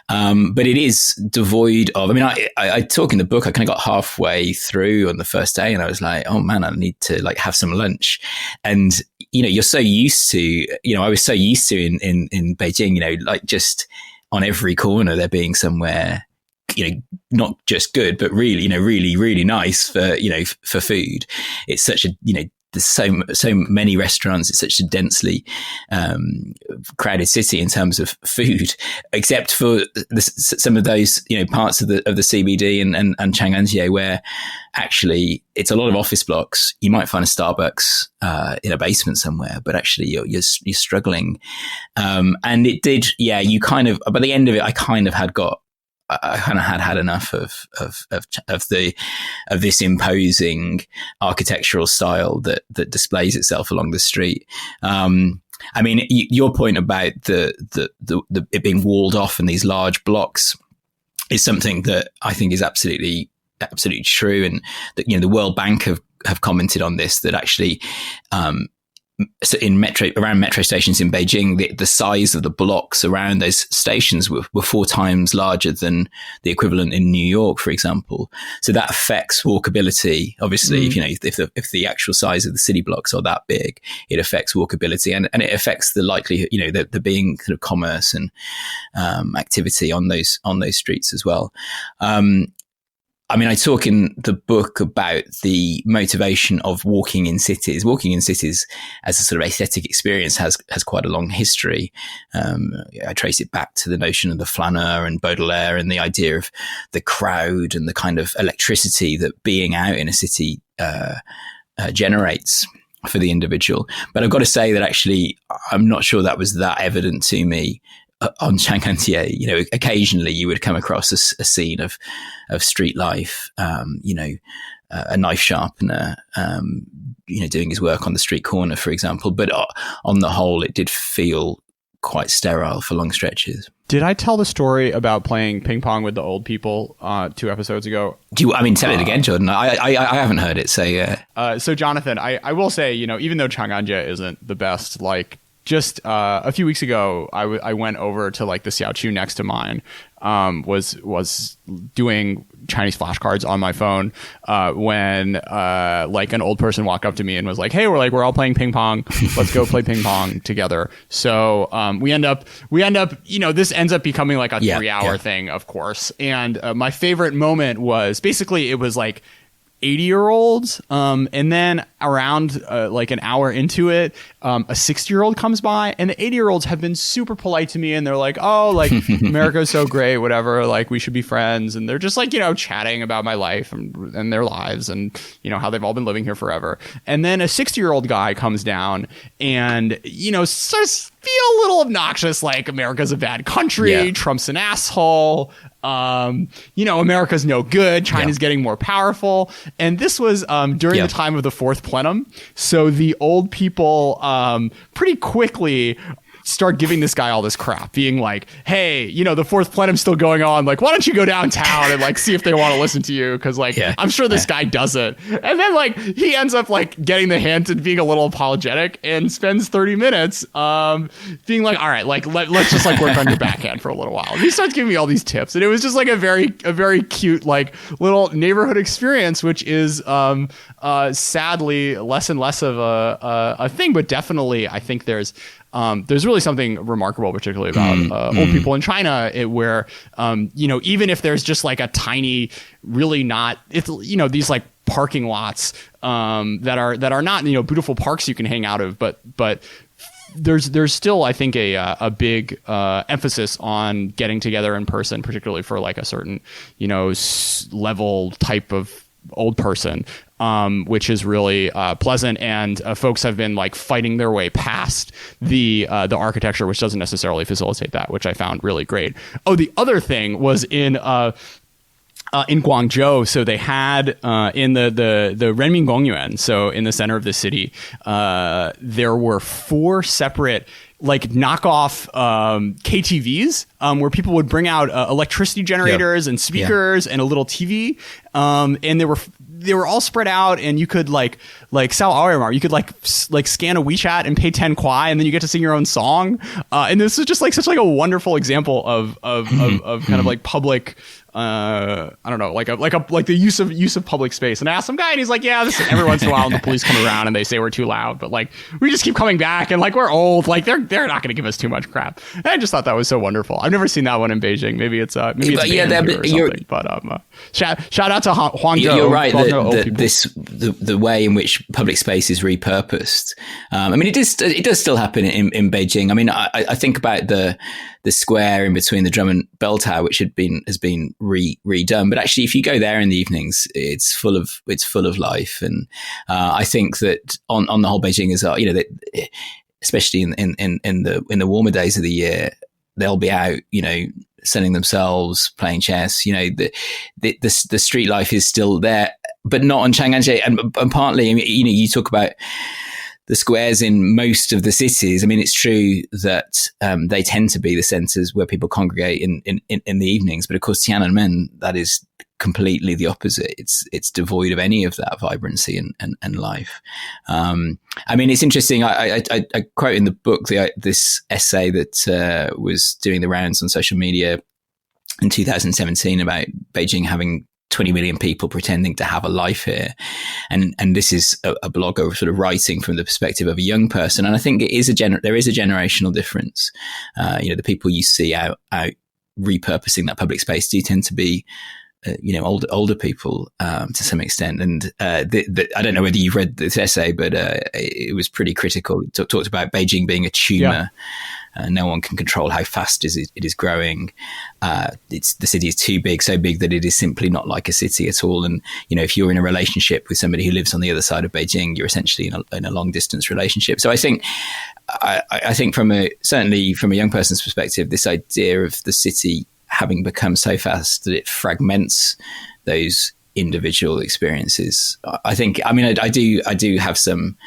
but it is devoid of. I mean, I talk in the book. I kind of got halfway through on the first day, and I was like, "Oh man, I need to like have some lunch." And you're so used to. I was so used to in Beijing. Like just on every corner there being somewhere. Not just good, but really, really, really nice for food. It's such a there's so many restaurants. It's such a densely crowded city in terms of food, except for some of those parts of the CBD and Chang'an, where actually it's a lot of office blocks. You might find a Starbucks in a basement somewhere, but actually you're struggling. And it did, you kind of, by the end of it, I kind of had had enough of this imposing architectural style that displays itself along the street. I mean, your point about the it being walled off in these large blocks is something that I think is absolutely true, and that the World Bank have commented on this, that actually so around metro stations in Beijing, the size of the blocks around those stations were 4 times larger than the equivalent in New York, for example. So that affects walkability. Obviously, if the actual size of the city blocks are that big, it affects walkability, and it affects the likelihood, the being kind of commerce and activity on those streets as well. I talk in the book about the motivation of walking in cities. Walking in cities as a sort of aesthetic experience has quite a long history. I trace it back to the notion of the flaneur and Baudelaire and the idea of the crowd and the kind of electricity that being out in a city generates for the individual. But I've got to say that actually I'm not sure that was that evident to me on Chang'an. Occasionally you would come across a scene of street life, a knife sharpener, doing his work on the street corner, for example. But on the whole, it did feel quite sterile for long stretches. Did I tell the story about playing ping pong with the old people 2 episodes ago? Tell it again, Jordan. I haven't heard it. So Jonathan, I will say, even though Chang'an isn't the best, just a few weeks ago, I went over to the Xiaoqiu next to mine, was doing Chinese flashcards on my phone when an old person walked up to me and was like, "Hey, we're all playing ping pong. Let's go play ping pong together." So we end up this ends up becoming a 3-hour thing, of course. And my favorite moment was basically it was 80-year-olds, and then around an hour into it, a 60-year-old comes by, and the 80-year-olds have been super polite to me, and they're like, "Oh, America's so great, whatever, we should be friends," and they're just chatting about my life and their lives and how they've all been living here forever. And then a 60-year-old guy comes down and starts feel a little obnoxious, America's a bad country, Trump's an asshole, America's no good, China's getting more powerful. And this was during the time of the fourth plenum. So the old people pretty quickly start giving this guy all this crap, being like, "Hey, the fourth plenum's still going on. Why don't you go downtown and see if they want to listen to you? Because I'm sure this guy doesn't." And then he ends up getting the hint and being a little apologetic and spends 30 minutes being like, "All right, let's just work on your backhand for a little while." And he starts giving me all these tips, and it was just a very cute little neighborhood experience, which is sadly less and less of a thing, but definitely I think there's really something remarkable, particularly about old people in China, where, even if there's just a tiny, really not, it's, these parking lots that are not, beautiful parks you can hang out of, but there's still, I think, a big emphasis on getting together in person, particularly for a certain, level type of old person, which is really pleasant, and folks have been fighting their way past the architecture, which doesn't necessarily facilitate that, which I found really great. Oh, the other thing was in Guangzhou, so they had in the Renmin Gongyuan, so in the center of the city, there were 4 separate knockoff KTVs where people would bring out electricity generators and speakers and a little TV, and they were all spread out, and you could you could scan a WeChat and pay 10 kwai, and then you get to sing your own song, and this is just such a wonderful example of kind of public, I don't know, the use of public space. And I asked some guy, and he's like, "Yeah, this is every once in a while, and the police come around and they say we're too loud, but we just keep coming back, and we're old, they're not going to give us too much crap." And I just thought that was so wonderful. I've never seen that one in Beijing. Maybe it's or something. But shout out to Huangzhou. You're right. The way in which public space is repurposed. It does still happen in Beijing. I think about the square in between the Drum and Bell Tower, which has been redone. But actually, if you go there in the evenings, it's full of life. And I think that on the whole, Beijing is, especially in the warmer days of the year, they'll be out, sunning themselves, playing chess. The street life is still there, but not on Chang'an. And partly, you talk about the squares in most of the cities. It's true that they tend to be the centres where people congregate in the evenings. But of course, Tiananmen, that is completely the opposite. It's devoid of any of that vibrancy and life. I mean, it's interesting. I quote in the book this essay that was doing the rounds on social media in 2017 about Beijing having 20 million people pretending to have a life here. And this is a blogger sort of writing from the perspective of a young person. And I think there is a generational difference. The people you see out repurposing that public space do tend to be, older people to some extent. And I don't know whether you've read this essay, but it was pretty critical. It talked about Beijing being a tumor. Yeah. No one can control how fast it is growing. The city is too big, so big that it is simply not like a city at all. And, if you're in a relationship with somebody who lives on the other side of Beijing, you're essentially in a long distance relationship. So I think certainly from a young person's perspective, this idea of the city having become so fast that it fragments those individual experiences. I do have some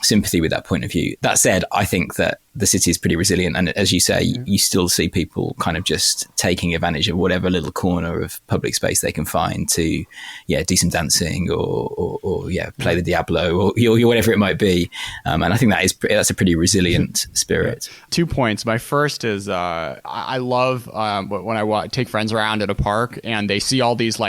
sympathy with that point of view. That said, I think that the city is pretty resilient, and as you say, you still see people kind of just taking advantage of whatever little corner of public space they can find to, do some dancing or play the Diablo or whatever it might be. And I think that's a pretty resilient spirit. 2 points. My first is I love when I take friends around at a park and they see all these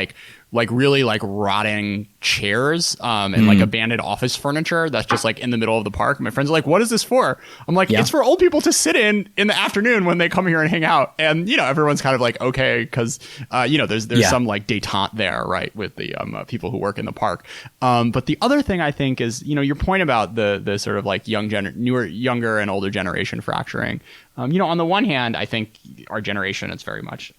really rotting chairs and abandoned office furniture that's just in the middle of the park. My friends are like, what is this for? I'm like, it's for old people to sit in the afternoon when they come here and hang out. And, everyone's kind of like, okay, because, there's some detente there, right, with the people who work in the park. But the other thing I think is, your point about the sort of younger and older generation fracturing. On the one hand, I think our generation is very much,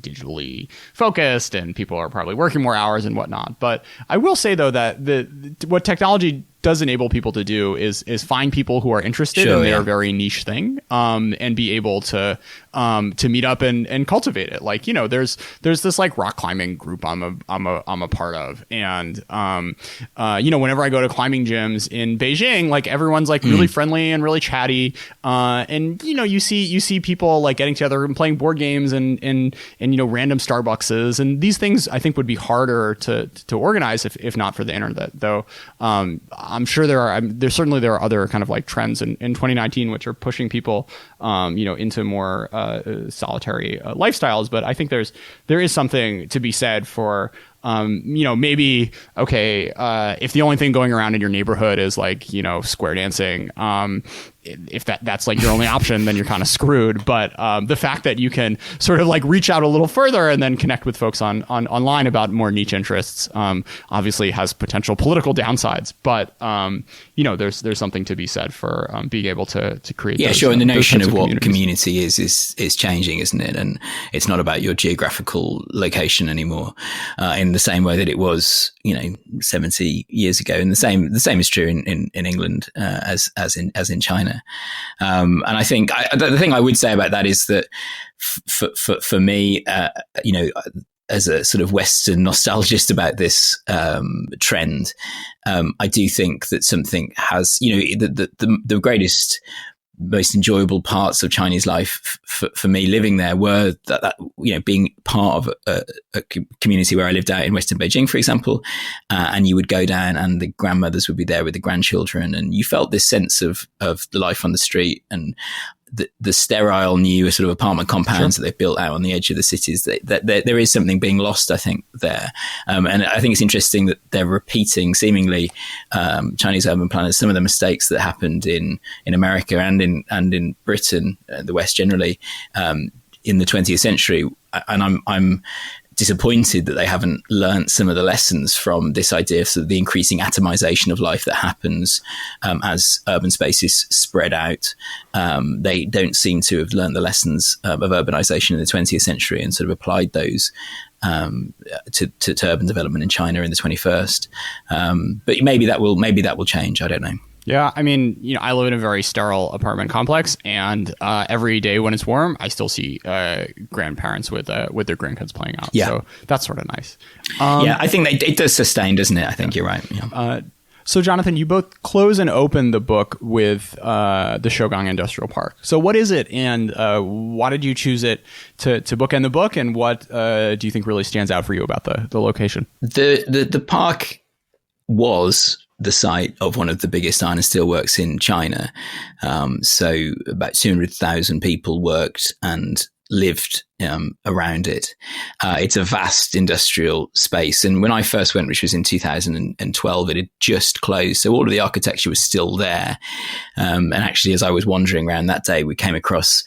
digitally focused and people are probably working more hours and whatnot. But I will say, though, that what technology does enable people to do is find people who are interested in their very niche thing, and be able to meet up and cultivate it. There's this rock climbing group I'm a part of, and whenever I go to climbing gyms in Beijing, everyone's really friendly and really chatty, and you see people getting together and playing board games and random Starbuckses, and these things I think would be harder to organize if not for the internet, though. I'm sure there are other kind of trends in 2019 which are pushing people into more solitary lifestyles, but I think there is something to be said for maybe if the only thing going around in your neighborhood is square dancing, if that's your only option, then you're kind of screwed. But the fact that you can sort of reach out a little further and then connect with folks online about more niche interests, obviously has potential political downsides. But there's something to be said for being able to create. Yeah, sure. And the notion of what community is changing, isn't it? And it's not about your geographical location anymore, in the same way that it was 70 years ago. And the same is true in England as in China. And I think the thing I would say about that is that for me, as a sort of Western nostalgist about this trend, I do think that something has, the greatest, most enjoyable parts of Chinese life for me living there were that being part of a community where I lived out in Western Beijing, for example, and you would go down and the grandmothers would be there with the grandchildren, and you felt this sense of the life on the street and the sterile new sort of apartment compounds that they've built out on the edge of the cities. That there is something being lost, I think, there. And I think it's interesting that they're repeating, seemingly, Chinese urban planners, some of the mistakes that happened in America and in Britain, the West generally, in the 20th century. And I'm disappointed that they haven't learnt some of the lessons from this idea of, sort of the increasing atomization of life that happens as urban spaces spread out. They don't seem to have learnt the lessons of urbanization in the 20th century and sort of applied those to urban development in China in the 21st. But maybe that will change. I don't know. Yeah, I mean, I live in a very sterile apartment complex, and every day when it's warm, I still see grandparents with their grandkids playing out. Yeah. So that's sort of nice. I think it does sustain, doesn't it? I think you're right. Yeah. So, Jonathan, you both close and open the book with the Shougang Industrial Park. So what is it, and why did you choose it to bookend the book, and what do you think really stands out for you about the location? The park was the site of one of the biggest iron and steel works in China. So about 200,000 people worked and lived around it. It's a vast industrial space. And when I first went, which was in 2012, it had just closed. So all of the architecture was still there. And actually, as I was wandering around that day, we came across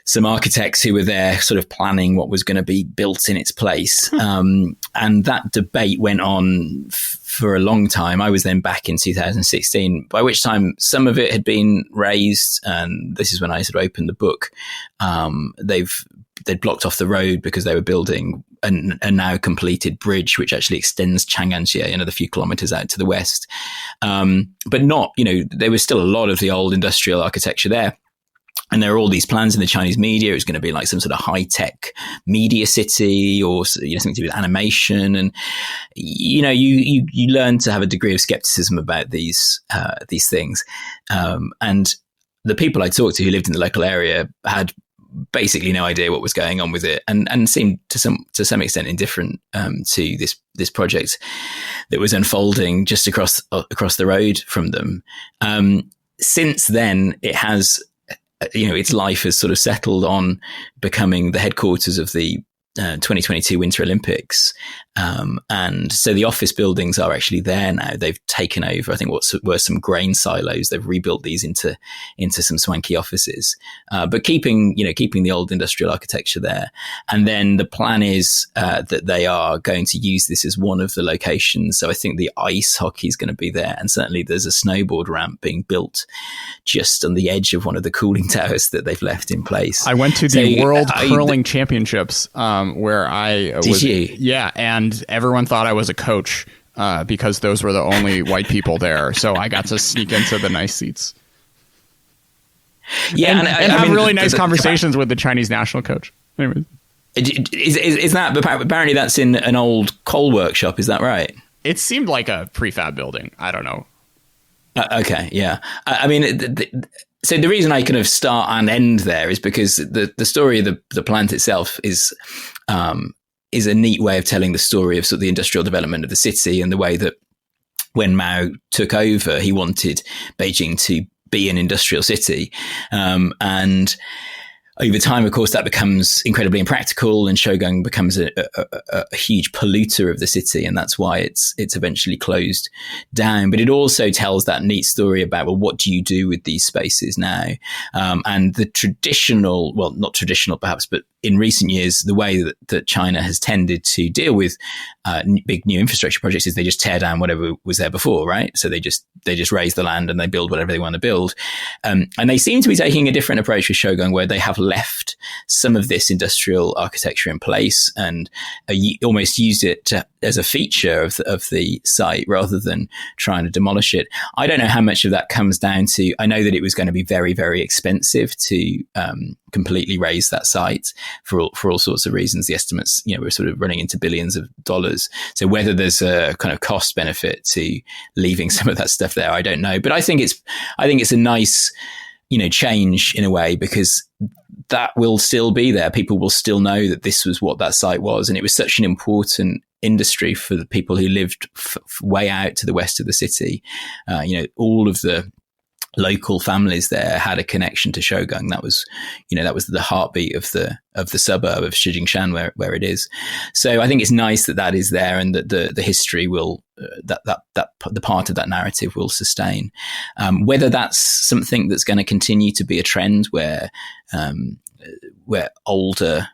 some architects who were there sort of planning what was going to be built in its place. And that debate went on for a long time. I was then back in 2016, by which time some of it had been razed. And this is when I sort of opened the book. They'd blocked off the road because they were building a now completed bridge, which actually extends Chang'an Avenue another few kilometers out to the west. But not, there was still a lot of the old industrial architecture there. And there are all these plans in the Chinese media. It was going to be like some sort of high-tech media city, or something to do with animation. And you learn to have a degree of skepticism about these things. And the people I talked to who lived in the local area had basically no idea what was going on with it, and seemed to some extent indifferent to this project that was unfolding just across the road from them. Since then, it has. Its life has sort of settled on becoming the headquarters of the 2022 Winter Olympics. And so the office buildings are actually there now. They've taken over, I think, what were some grain silos. They've rebuilt these into some swanky offices, but keeping the old industrial architecture there. And then the plan is that they are going to use this as one of the locations. So I think the ice hockey is going to be there. And certainly there's a snowboard ramp being built just on the edge of one of the cooling towers that they've left in place. I went to the World Curling Championships where I was. Did you? Yeah, and everyone thought I was a coach because those were the only white people there. So I got to sneak into the nice seats. Yeah, and have really nice conversations with the Chinese national coach. Anyway. Is that apparently that's in an old coal workshop? Is that right? It seemed like a prefab building. I don't know. Okay, yeah. So the reason I kind of start and end there is because the story of the plant itself is a neat way of telling the story of sort of the industrial development of the city, and the way that when Mao took over, he wanted Beijing to be an industrial city. And over time, of course, that becomes incredibly impractical, and Shougang becomes a huge polluter of the city, and that's why it's eventually closed down. But it also tells that neat story about, well, what do you do with these spaces now? And the traditional, well, not traditional perhaps, but in recent years, the way that China has tended to deal with big new infrastructure projects is they just tear down whatever was there before, right? So they just raise the land and they build whatever they want to build. And they seem to be taking a different approach with Shougang, where they have left some of this industrial architecture in place and almost used it as a feature of the site rather than trying to demolish it. I don't know how much of that comes down to, I know that it was going to be very, very expensive to completely raise that site for all sorts of reasons. The estimates, we're sort of running into billions of dollars. So whether there's a kind of cost benefit to leaving some of that stuff there, I don't know. But I think it's a nice, change in a way, because that will still be there. People will still know that this was what that site was. And it was such an important industry for the people who lived way out to the west of the city. All of the local families there had a connection to Shougang. That was the heartbeat of the suburb of Shijingshan where it is. So I think it's nice that is there, and that the history will that the part of that narrative will sustain. Whether that's something that's going to continue to be a trend where older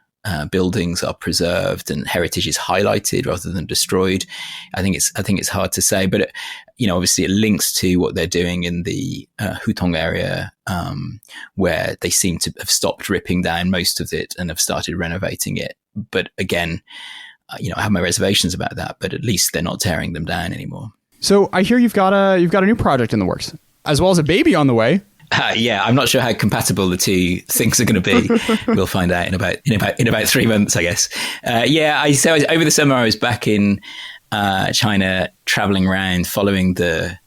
buildings are preserved and heritage is highlighted rather than destroyed, I think it's hard to say. But obviously it links to what they're doing in the Hutong area, where they seem to have stopped ripping down most of it and have started renovating it. But again, I have my reservations about that. But at least they're not tearing them down anymore. So I hear you've got a new project in the works, as well as a baby on the way. Yeah, I'm not sure how compatible the two things are going to be. We'll find out in about 3 months, I guess. Over the summer I was back in China, traveling around, following the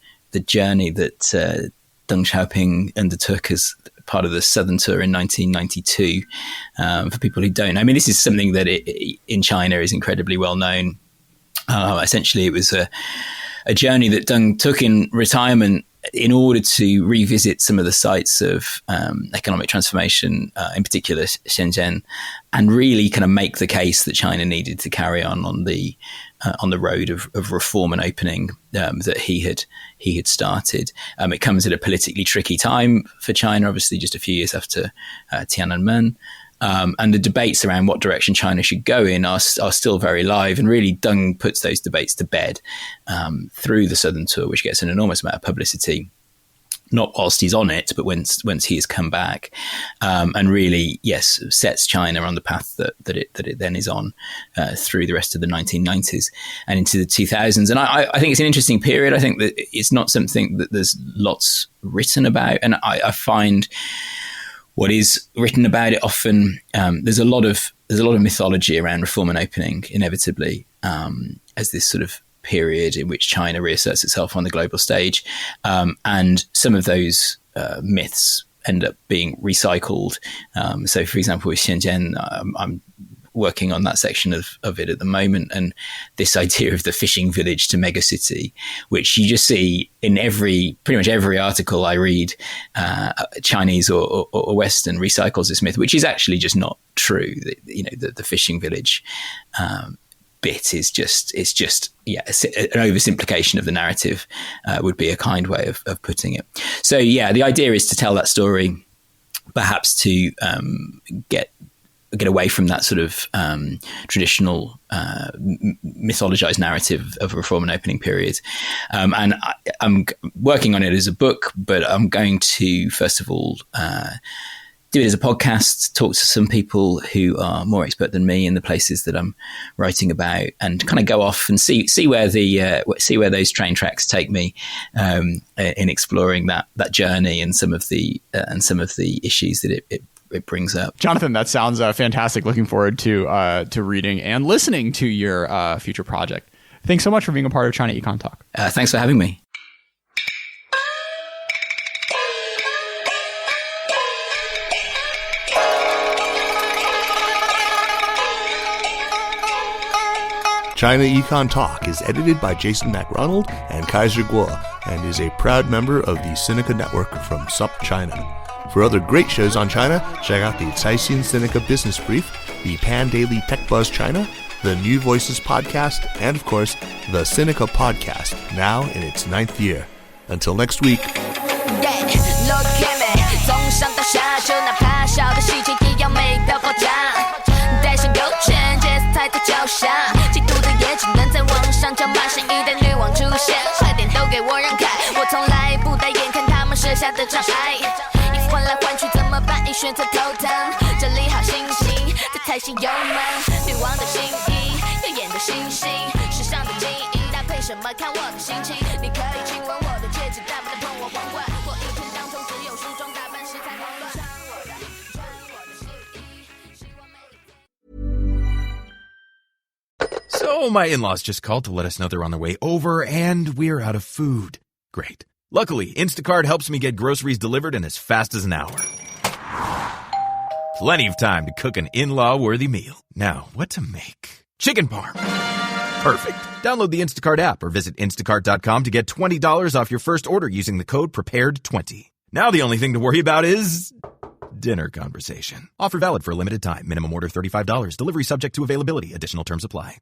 journey that Deng Xiaoping undertook as part of the Southern Tour in 1992. For people who don't know, I mean, this is something that in China is incredibly well known. Essentially, it was a journey that Deng took in retirement in order to revisit some of the sites of economic transformation, in particular Shenzhen, and really kind of make the case that China needed to carry on the road of reform and opening that he had started. It comes at a politically tricky time for China, obviously just a few years after Tiananmen. And the debates around what direction China should go in are still very live. And really, Deng puts those debates to bed through the Southern Tour, which gets an enormous amount of publicity, not whilst he's on it, but once he has come back, and really, yes, sets China on the path that it then is on through the rest of the 1990s and into the 2000s. And I think it's an interesting period. I think that it's not something that there's lots written about, and I find what is written about it often, there's a lot of mythology around reform and opening, inevitably, as this sort of period in which China reasserts itself on the global stage, and some of those myths end up being recycled. So, for example, with Shenzhen, I'm working on that section of it at the moment, and this idea of the fishing village to megacity, which you just see in pretty much every article I read, Chinese or Western recycles this myth, which is actually just not true. The fishing village bit is just an oversimplification of the narrative, would be a kind way of putting it. So yeah, the idea is to tell that story, perhaps to get away from that sort of traditional mythologized narrative of a reform and opening period. And I'm working on it as a book, but I'm going to, first of all, do it as a podcast, talk to some people who are more expert than me in the places that I'm writing about, and kind of go off and see where those train tracks take me in exploring that journey and some of the issues that it brings up. Jonathan, that sounds fantastic. Looking forward to reading and listening to your future project. Thanks so much for being a part of China Econ Talk. Thanks for having me. China Econ Talk is edited by Jason McRonald and Kaiser Guo, and is a proud member of the Sinica Network from SUP China. For other great shows on China, check out the Caixin Sinica Business Brief, the Pan Daily Tech Buzz China, the New Voices Podcast, and of course, the Sinica Podcast, now in its 9th year. Until next week. So my in-laws just called to let us know they're on their way over, and we're out of food. Great. Luckily, Instacart helps me get groceries delivered in as fast as an hour. Plenty of time to cook an in-law-worthy meal. Now, what to make? Chicken parm. Perfect. Download the Instacart app or visit instacart.com to get $20 off your first order using the code PREPARED20. Now the only thing to worry about is dinner conversation. Offer valid for a limited time. Minimum order $35. Delivery subject to availability. Additional terms apply.